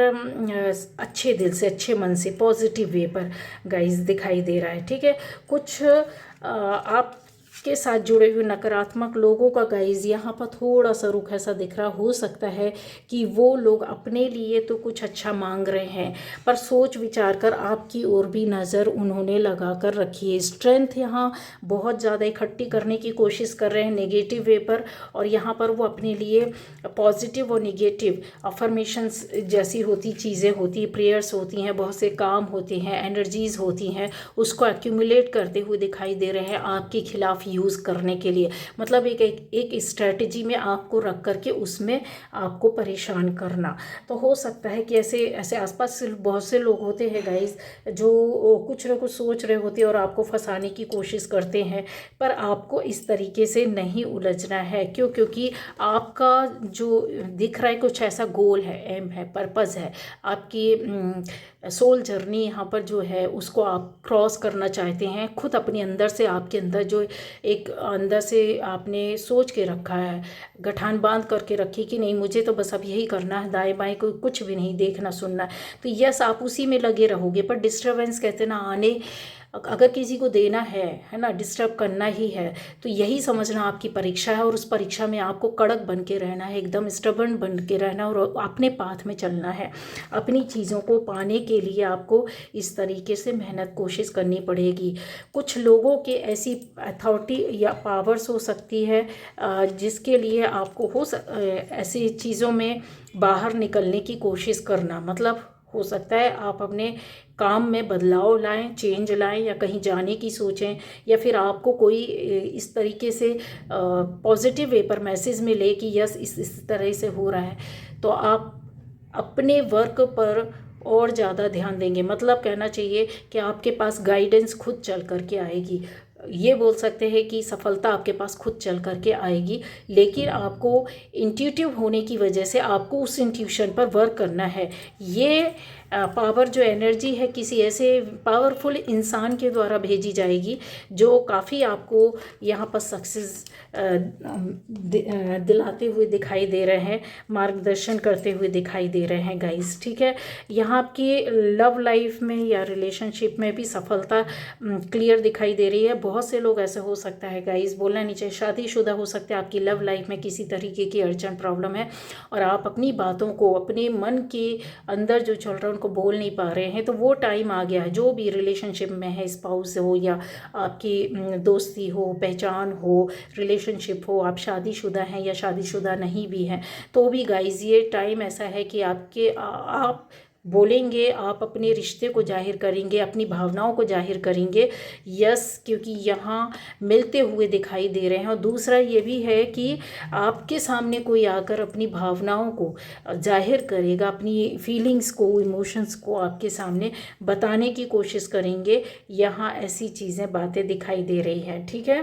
अच्छे दिल से, अच्छे मन से, पॉजिटिव वे पर गाइस दिखाई दे रहा है, ठीक है। कुछ आप के साथ जुड़े हुए नकारात्मक लोगों का गाइज यहाँ पर थोड़ा सा रुख ऐसा दिख रहा। हो सकता है कि वो लोग अपने लिए तो कुछ अच्छा मांग रहे हैं, पर सोच विचार कर आपकी ओर भी नज़र उन्होंने लगा कर रखी है। स्ट्रेंथ यहाँ बहुत ज़्यादा इकट्ठी करने की कोशिश कर रहे हैं नेगेटिव वे पर, और यहाँ पर वो अपने लिए पॉजिटिव और नेगेटिव अफर्मेशंस जैसी होती चीज़ें होती, प्रेयर्स होती हैं, बहुत से काम होते हैं, एनर्जीज़ होती हैं, उसको एक्यूमुलेट करते हुए दिखाई दे रहे हैं आपके खिलाफ यूज़ करने के लिए, मतलब एक स्ट्रेटजी में आपको रख करके उसमें आपको परेशान करना। तो हो सकता है कि ऐसे ऐसे आसपास बहुत से लोग होते हैं गाइस, जो कुछ ना कुछ सोच रहे होते हैं और आपको फंसाने की कोशिश करते हैं, पर आपको इस तरीके से नहीं उलझना है। क्यों? क्योंकि आपका जो दिख रहा है कुछ ऐसा गोल है, एम है, पर्पज़ है, आपकी सोल जर्नी यहाँ पर जो है उसको आप क्रॉस करना चाहते हैं। खुद अपने अंदर से, आपके अंदर जो एक अंदर से आपने सोच के रखा है, गठान बांध करके रखी कि नहीं मुझे तो बस अब यही करना है, दाएं बाएं को कुछ भी नहीं देखना सुनना, तो यस आप उसी में लगे रहोगे। पर डिस्टर्बेंस कहते ना आने, अगर किसी को देना है ना, डिस्टर्ब करना ही है, तो यही समझना आपकी परीक्षा है। और उस परीक्षा में आपको कड़क बन के रहना है, एकदम स्टबर्न बन के रहना और अपने पाथ में चलना है। अपनी चीज़ों को पाने के लिए आपको इस तरीके से मेहनत कोशिश करनी पड़ेगी। कुछ लोगों के ऐसी अथॉरिटी या पावर्स हो सकती है जिसके लिए आपको ऐसी चीज़ों में बाहर निकलने की कोशिश करना, मतलब हो सकता है आप अपने काम में बदलाव लाएं, चेंज लाएं, या कहीं जाने की सोचें, या फिर आपको कोई इस तरीके से पॉजिटिव वे पर मैसेज मिले कि यस इस तरह से हो रहा है, तो आप अपने वर्क पर और ज़्यादा ध्यान देंगे। मतलब कहना चाहिए कि आपके पास गाइडेंस खुद चल करके आएगी। ये बोल सकते हैं कि सफलता आपके पास खुद चल करके आएगी, लेकिन आपको इंट्यूटिव होने की वजह से आपको उस इंट्यूशन पर वर्क करना है। ये पावर जो एनर्जी है किसी ऐसे पावरफुल इंसान के द्वारा भेजी जाएगी जो काफ़ी आपको यहाँ पर सक्सेस दिलाते हुए दिखाई दे रहे हैं, मार्गदर्शन करते हुए दिखाई दे रहे हैं गाइस, ठीक है। यहाँ आपकी लव लाइफ में या रिलेशनशिप में भी सफलता क्लियर दिखाई दे रही है। बहुत से लोग ऐसे हो सकता है गाइस, बोलना नहीं चाहिए, शादीशुदा हो सकते हैं, आपकी लव लाइफ में किसी तरीके की अड़चन प्रॉब्लम है और आप अपनी बातों को अपने मन के अंदर जो चल रहा है उनको बोल नहीं पा रहे हैं, तो वो टाइम आ गया है। जो भी रिलेशनशिप में है, स्पाउस हो या आपकी दोस्ती हो, पहचान हो, रिलेशनशिप हो, आप शादीशुदा हैं या शादीशुदा नहीं भी हैं, तो भी गाइस ये टाइम ऐसा है कि आप बोलेंगे, आप अपने रिश्ते को जाहिर करेंगे, अपनी भावनाओं को जाहिर करेंगे, यस, क्योंकि यहाँ मिलते हुए दिखाई दे रहे हैं। और दूसरा ये भी है कि आपके सामने कोई आकर अपनी भावनाओं को जाहिर करेगा, अपनी फीलिंग्स को, इमोशंस को आपके सामने बताने की कोशिश करेंगे। यहाँ ऐसी चीज़ें, बातें दिखाई दे रही हैं, ठीक है।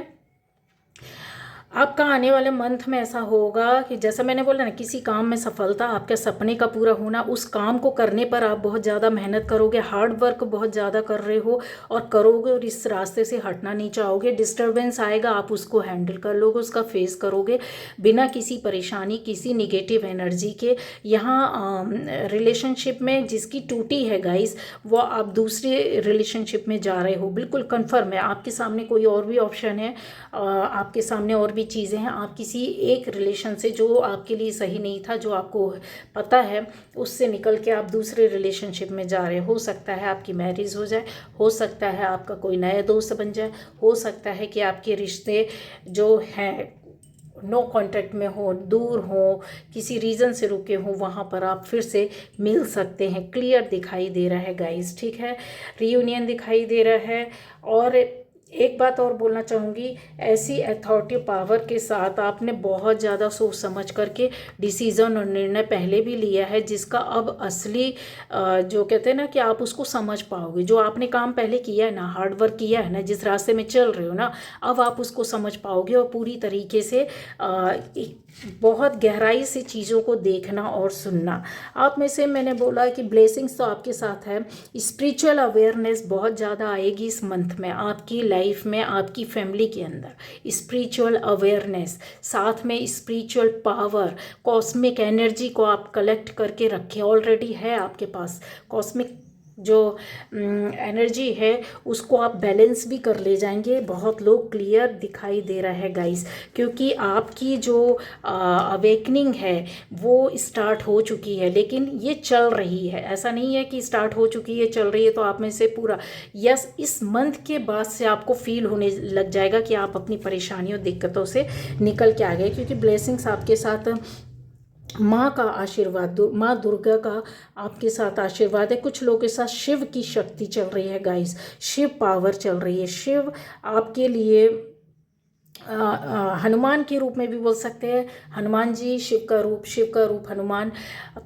आपका आने वाले मंथ में ऐसा होगा कि जैसा मैंने बोला ना, किसी काम में सफलता, आपके सपने का पूरा होना, उस काम को करने पर आप बहुत ज़्यादा मेहनत करोगे, हार्ड वर्क बहुत ज़्यादा कर रहे हो और करोगे, और इस रास्ते से हटना नहीं चाहोगे। डिस्टर्बेंस आएगा, आप उसको हैंडल कर लोगे, उसका फेस करोगे बिना किसी परेशानी, किसी निगेटिव एनर्जी के। यहाँ रिलेशनशिप में जिसकी टूटी है गाइस, वो आप दूसरे रिलेशनशिप में जा रहे हो, बिल्कुल कन्फर्म है। आपके सामने कोई और भी ऑप्शन है, आपके सामने और भी चीज़ें हैं। आप किसी एक रिलेशन से जो आपके लिए सही नहीं था, जो आपको पता है, उससे निकल के आप दूसरे रिलेशनशिप में जा रहे हो सकता है आपकी मैरिज हो जाए, हो सकता है आपका कोई नया दोस्त बन जाए, हो सकता है कि आपके रिश्ते जो हैं नो कांटेक्ट में हो, दूर हो, किसी रीज़न से रुके हो, वहाँ पर आप फिर से मिल सकते हैं। क्लियर दिखाई दे रहा है गाइस, ठीक है। रियूनियन दिखाई दे रहा है। और एक बात और बोलना चाहूँगी, ऐसी अथॉरिटी पावर के साथ आपने बहुत ज़्यादा सोच समझ करके डिसीज़न और निर्णय पहले भी लिया है, जिसका अब असली जो कहते हैं ना कि आप उसको समझ पाओगे। जो आपने काम पहले किया है ना, हार्ड वर्क किया है ना, जिस रास्ते में चल रहे हो ना, अब आप उसको समझ पाओगे और पूरी तरीके से बहुत गहराई से चीज़ों को देखना और सुनना। आप में से मैंने बोला कि ब्लेसिंग्स तो आपके साथ है, स्पिरिचुअल अवेयरनेस बहुत ज़्यादा आएगी इस मंथ में आपकी लाइफ में, आपकी फैमिली के अंदर स्पिरिचुअल अवेयरनेस, साथ में स्पिरिचुअल पावर, कॉस्मिक एनर्जी को आप कलेक्ट करके रखें, ऑलरेडी है आपके पास। कॉस्मिक जो एनर्जी है उसको आप बैलेंस भी कर ले जाएंगे। बहुत लोग क्लियर दिखाई दे रहा है गाइस, क्योंकि आपकी जो अवेकनिंग है वो स्टार्ट हो चुकी है, लेकिन ये चल रही है। ऐसा नहीं है कि स्टार्ट हो चुकी है, चल रही है, तो आप में से पूरा यस इस मंथ के बाद से आपको फील होने लग जाएगा कि आप अपनी परेशानियों, दिक्कतों से निकल के आ गए, क्योंकि ब्लेसिंग्स आपके साथ, माँ का आशीर्वाद, माँ दुर्गा का आपके साथ आशीर्वाद है। कुछ लोगों के साथ शिव की शक्ति चल रही है गाइस, शिव पावर चल रही है। शिव आपके लिए हनुमान के रूप में भी बोल सकते हैं। हनुमान जी शिव का रूप हनुमान।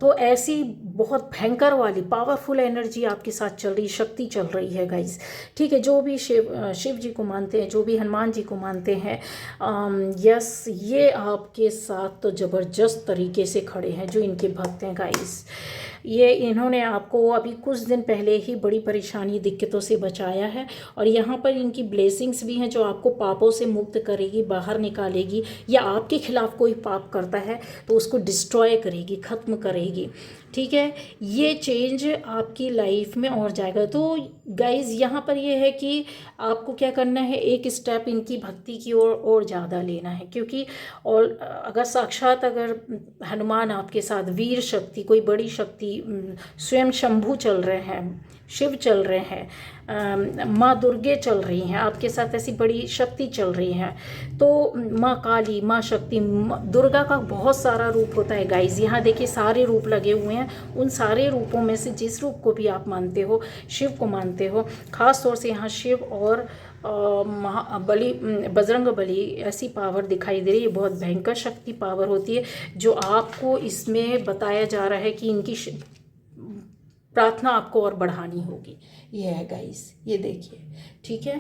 तो ऐसी बहुत भयंकर वाली पावरफुल एनर्जी आपके साथ चल रही, शक्ति चल रही है गाइस। ठीक है, जो भी शिव जी को मानते हैं, जो भी हनुमान जी को मानते हैं, यस, ये आपके साथ तो ज़बरदस्त तरीके से खड़े हैं जो इनके भक्त हैं गाइस। ये इन्होंने आपको अभी कुछ दिन पहले ही बड़ी परेशानी दिक्कतों से बचाया है, और यहाँ पर इनकी ब्लेसिंग्स भी हैं जो आपको पापों से मुक्त करेगी, बाहर निकालेगी, या आपके खिलाफ कोई पाप करता है तो उसको डिस्ट्रॉय करेगी, ख़त्म करेगी। ठीक है, ये चेंज आपकी लाइफ में और जाएगा। तो गाइज यहाँ पर ये है कि आपको क्या करना है, एक स्टेप इनकी भक्ति की ओर और ज़्यादा लेना है, क्योंकि और अगर साक्षात अगर हनुमान आपके साथ वीर शक्ति, कोई बड़ी शक्ति, स्वयं शंभू चल रहे हैं, शिव चल रहे हैं, माँ दुर्गे चल रही हैं आपके साथ, ऐसी बड़ी शक्ति चल रही हैं, तो माँ काली, माँ शक्ति, दुर्गा का बहुत सारा रूप होता है गाइज। यहाँ देखिए सारे रूप लगे हुए हैं, उन सारे रूपों में से जिस रूप को भी आप मानते हो, शिव को मानते हो, ख़ास तौर से यहाँ शिव और बजरंग बली ऐसी पावर दिखाई दे रही है। बहुत भयंकर शक्ति पावर होती है जो आपको इसमें बताया जा रहा है कि इनकी प्रार्थना आपको और बढ़ानी होगी। ये है गाइस, ये देखिए। ठीक है,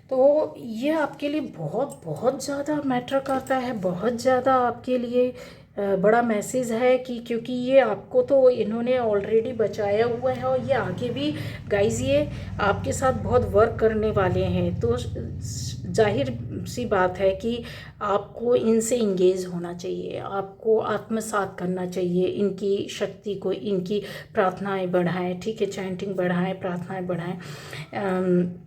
तो ये आपके लिए बहुत बहुत ज़्यादा मैटर करता है, बहुत ज़्यादा आपके लिए बड़ा मैसेज है कि क्योंकि ये आपको तो इन्होंने ऑलरेडी बचाया हुआ है, और ये आगे भी गाइस ये आपके साथ बहुत वर्क करने वाले हैं। तो जाहिर सी बात है कि आपको इनसे इंगेज होना चाहिए, आपको आत्मसात करना चाहिए इनकी शक्ति को, इनकी प्रार्थनाएं बढ़ाएं। ठीक है, चैंटिंग बढ़ाएं, प्रार्थनाएं बढ़ाएं।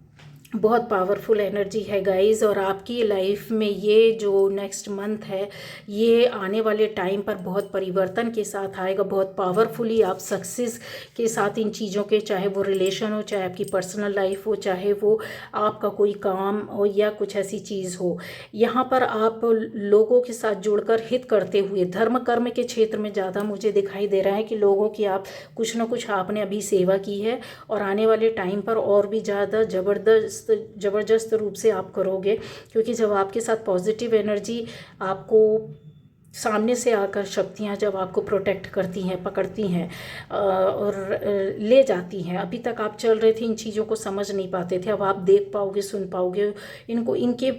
बहुत पावरफुल एनर्जी है गाइस, और आपकी लाइफ में ये जो नेक्स्ट मंथ है, ये आने वाले टाइम पर बहुत परिवर्तन के साथ आएगा, बहुत पावरफुली आप सक्सेस के साथ इन चीज़ों के, चाहे वो रिलेशन हो, चाहे आपकी पर्सनल लाइफ हो, चाहे वो आपका कोई काम हो या कुछ ऐसी चीज़ हो, यहाँ पर आप लोगों के साथ जुड़कर हित करते हुए, धर्म कर्म के क्षेत्र में ज़्यादा मुझे दिखाई दे रहा है कि लोगों की आप कुछ ना कुछ आपने अभी सेवा की है, और आने वाले टाइम पर और भी ज़्यादा ज़बरदस्त रूप से आप करोगे, क्योंकि जब आपके साथ पॉजिटिव एनर्जी आपको सामने से आकर शक्तियाँ जब आपको प्रोटेक्ट करती हैं, पकड़ती हैं और ले जाती हैं। अभी तक आप चल रहे थे, इन चीज़ों को समझ नहीं पाते थे, अब आप देख पाओगे, सुन पाओगे इनको, इनके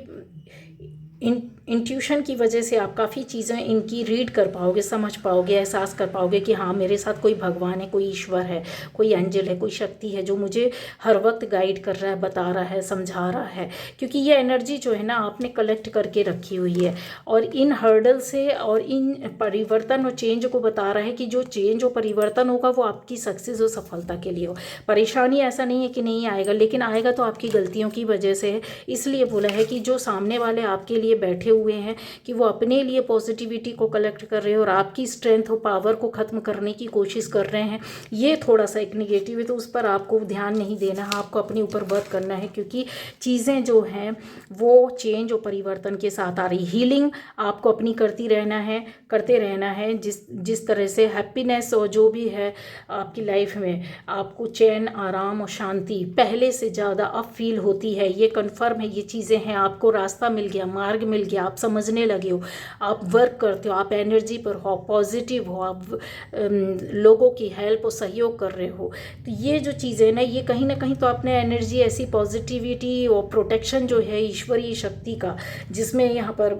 इंट्यूशन की वजह से आप काफ़ी चीज़ें इनकी रीड कर पाओगे, समझ पाओगे, एहसास कर पाओगे कि हाँ, मेरे साथ कोई भगवान है, कोई ईश्वर है, कोई एंजल है, कोई शक्ति है जो मुझे हर वक्त गाइड कर रहा है, बता रहा है, समझा रहा है। क्योंकि ये एनर्जी जो है ना, आपने कलेक्ट करके रखी हुई है, और इन हर्डल से और इन परिवर्तन और चेंज को बता रहा है कि जो चेंज और परिवर्तन होगा वो आपकी सक्सेस और सफलता के लिए हो। परेशानी ऐसा नहीं है कि नहीं आएगा, लेकिन आएगा तो आपकी गलतियों की वजह से है। इसलिए बोला है कि जो सामने वाले आपके लिए बैठे हुए हैं कि वो अपने लिए पॉजिटिविटी को कलेक्ट कर रहे हैं और आपकी स्ट्रेंथ और पावर को ख़त्म करने की कोशिश कर रहे हैं, ये थोड़ा सा एक निगेटिव है, तो उस पर आपको ध्यान नहीं देना है, आपको अपने ऊपर वर्क करना है, क्योंकि चीज़ें जो हैं वो चेंज और परिवर्तन के साथ आ रही। हीलिंग आपको अपनी करते रहना है, जिस तरह से हैप्पीनेस और जो भी है आपकी लाइफ में आपको चैन, आराम और शांति पहले से ज़्यादा अब फील होती है, ये कन्फर्म है, ये चीज़ें हैं, आपको रास्ता मिल गया, मार्ग मिल गया, आप समझने लगे हो, आप वर्क करते हो, आप एनर्जी पर हो, पॉजिटिव हो, आप लोगों की हेल्प और सहयोग कर रहे हो। तो ये जो चीज़ें ना, ये कहीं ना कहीं तो अपने एनर्जी, ऐसी पॉजिटिविटी और प्रोटेक्शन जो है ईश्वरीय शक्ति का, जिसमें यहाँ पर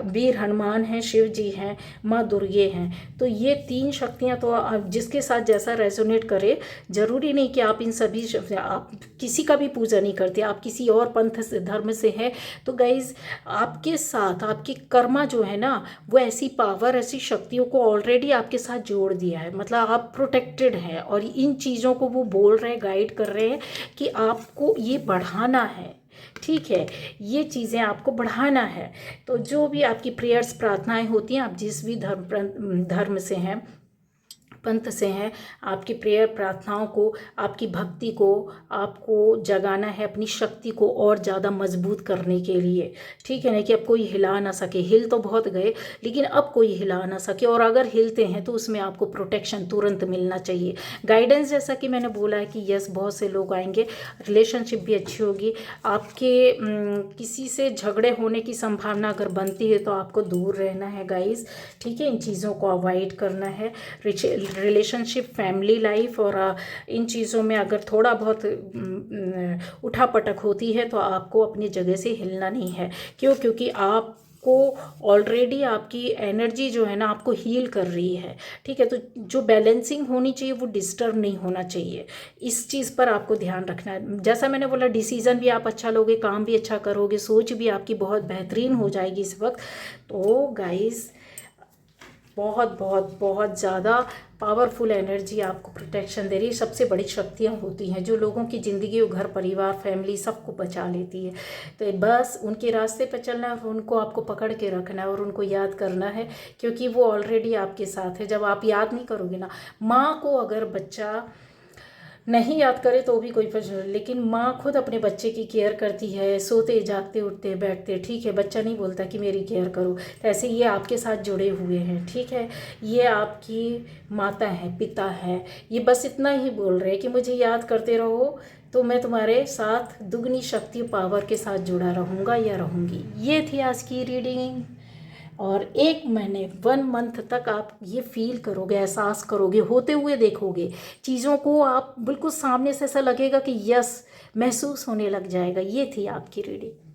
वीर हनुमान हैं, शिव जी हैं, माँ दुर्गे हैं, तो ये तीन शक्तियाँ तो जिसके साथ जैसा रेजोनेट करे, ज़रूरी नहीं कि आप इन सभी आप किसी का भी पूजा नहीं करते, आप किसी और पंथ से, धर्म से हैं, तो गाइज आपके साथ आपकी कर्मा जो है ना, वो ऐसी पावर, ऐसी शक्तियों को ऑलरेडी आपके साथ जोड़ दिया है, मतलब आप प्रोटेक्टेड हैं, और इन चीज़ों को वो बोल रहे हैं, गाइड कर रहे हैं कि आपको ये बढ़ाना है। ठीक है, ये चीज़ें आपको बढ़ाना है। तो जो भी आपकी प्रेयर्स, प्रार्थनाएं होती हैं, आप जिस भी धर्म से हैं, पंथ से हैं। आपकी प्रेयर प्रार्थनाओं को, आपकी भक्ति को आपको जगाना है, अपनी शक्ति को और ज़्यादा मजबूत करने के लिए, ठीक है ना, कि अब कोई हिला ना सके। हिल तो बहुत गए लेकिन अब कोई हिला ना सके, और अगर हिलते हैं तो उसमें आपको प्रोटेक्शन तुरंत मिलना चाहिए, गाइडेंस, जैसा कि मैंने बोला है कि यस बहुत से लोग आएंगे, रिलेशनशिप भी अच्छी होगी आपके। किसी से झगड़े होने की संभावना अगर बनती है तो आपको दूर रहना है गाइस, ठीक है, इन चीज़ों को अवॉइड करना है। रिलेशनशिप, फैमिली लाइफ और इन चीज़ों में अगर थोड़ा बहुत उठापटक होती है तो आपको अपनी जगह से हिलना नहीं है। क्यों? क्योंकि आपको ऑलरेडी आपकी एनर्जी जो है ना आपको हील कर रही है, ठीक है। तो जो बैलेंसिंग होनी चाहिए वो डिस्टर्ब नहीं होना चाहिए, इस चीज़ पर आपको ध्यान रखना है। जैसा मैंने बोला, डिसीज़न भी आप अच्छा लोगे, काम भी अच्छा करोगे, सोच भी आपकी बहुत बेहतरीन हो जाएगी इस वक्त। तो गाइस बहुत बहुत बहुत ज़्यादा पावरफुल एनर्जी आपको प्रोटेक्शन दे रही है। सबसे बड़ी शक्तियाँ होती हैं जो लोगों की ज़िंदगी और घर परिवार फैमिली सबको बचा लेती है। तो बस उनके रास्ते पर चलना है, उनको आपको पकड़ के रखना है और उनको याद करना है, क्योंकि वो ऑलरेडी आपके साथ है। जब आप याद नहीं करोगे ना, माँ को अगर बच्चा नहीं याद करे तो भी कोई प्रश्न नहीं, लेकिन माँ खुद अपने बच्चे की केयर करती है, सोते जागते उठते बैठते, ठीक है। बच्चा नहीं बोलता कि मेरी केयर करो, तो ऐसे ये आपके साथ जुड़े हुए हैं, ठीक है। ये आपकी माता है, पिता है, ये बस इतना ही बोल रहे हैं कि मुझे याद करते रहो तो मैं तुम्हारे साथ दुगनी शक्ति पावर के साथ जुड़ा रहूँगा या रहूँगी। ये थी आज की रीडिंग। और 1 महीने 1 मंथ तक आप ये फील करोगे, एहसास करोगे, होते हुए देखोगे चीज़ों को, आप बिल्कुल सामने से ऐसा लगेगा कि यस महसूस होने लग जाएगा। ये थी आपकी रीडिंग।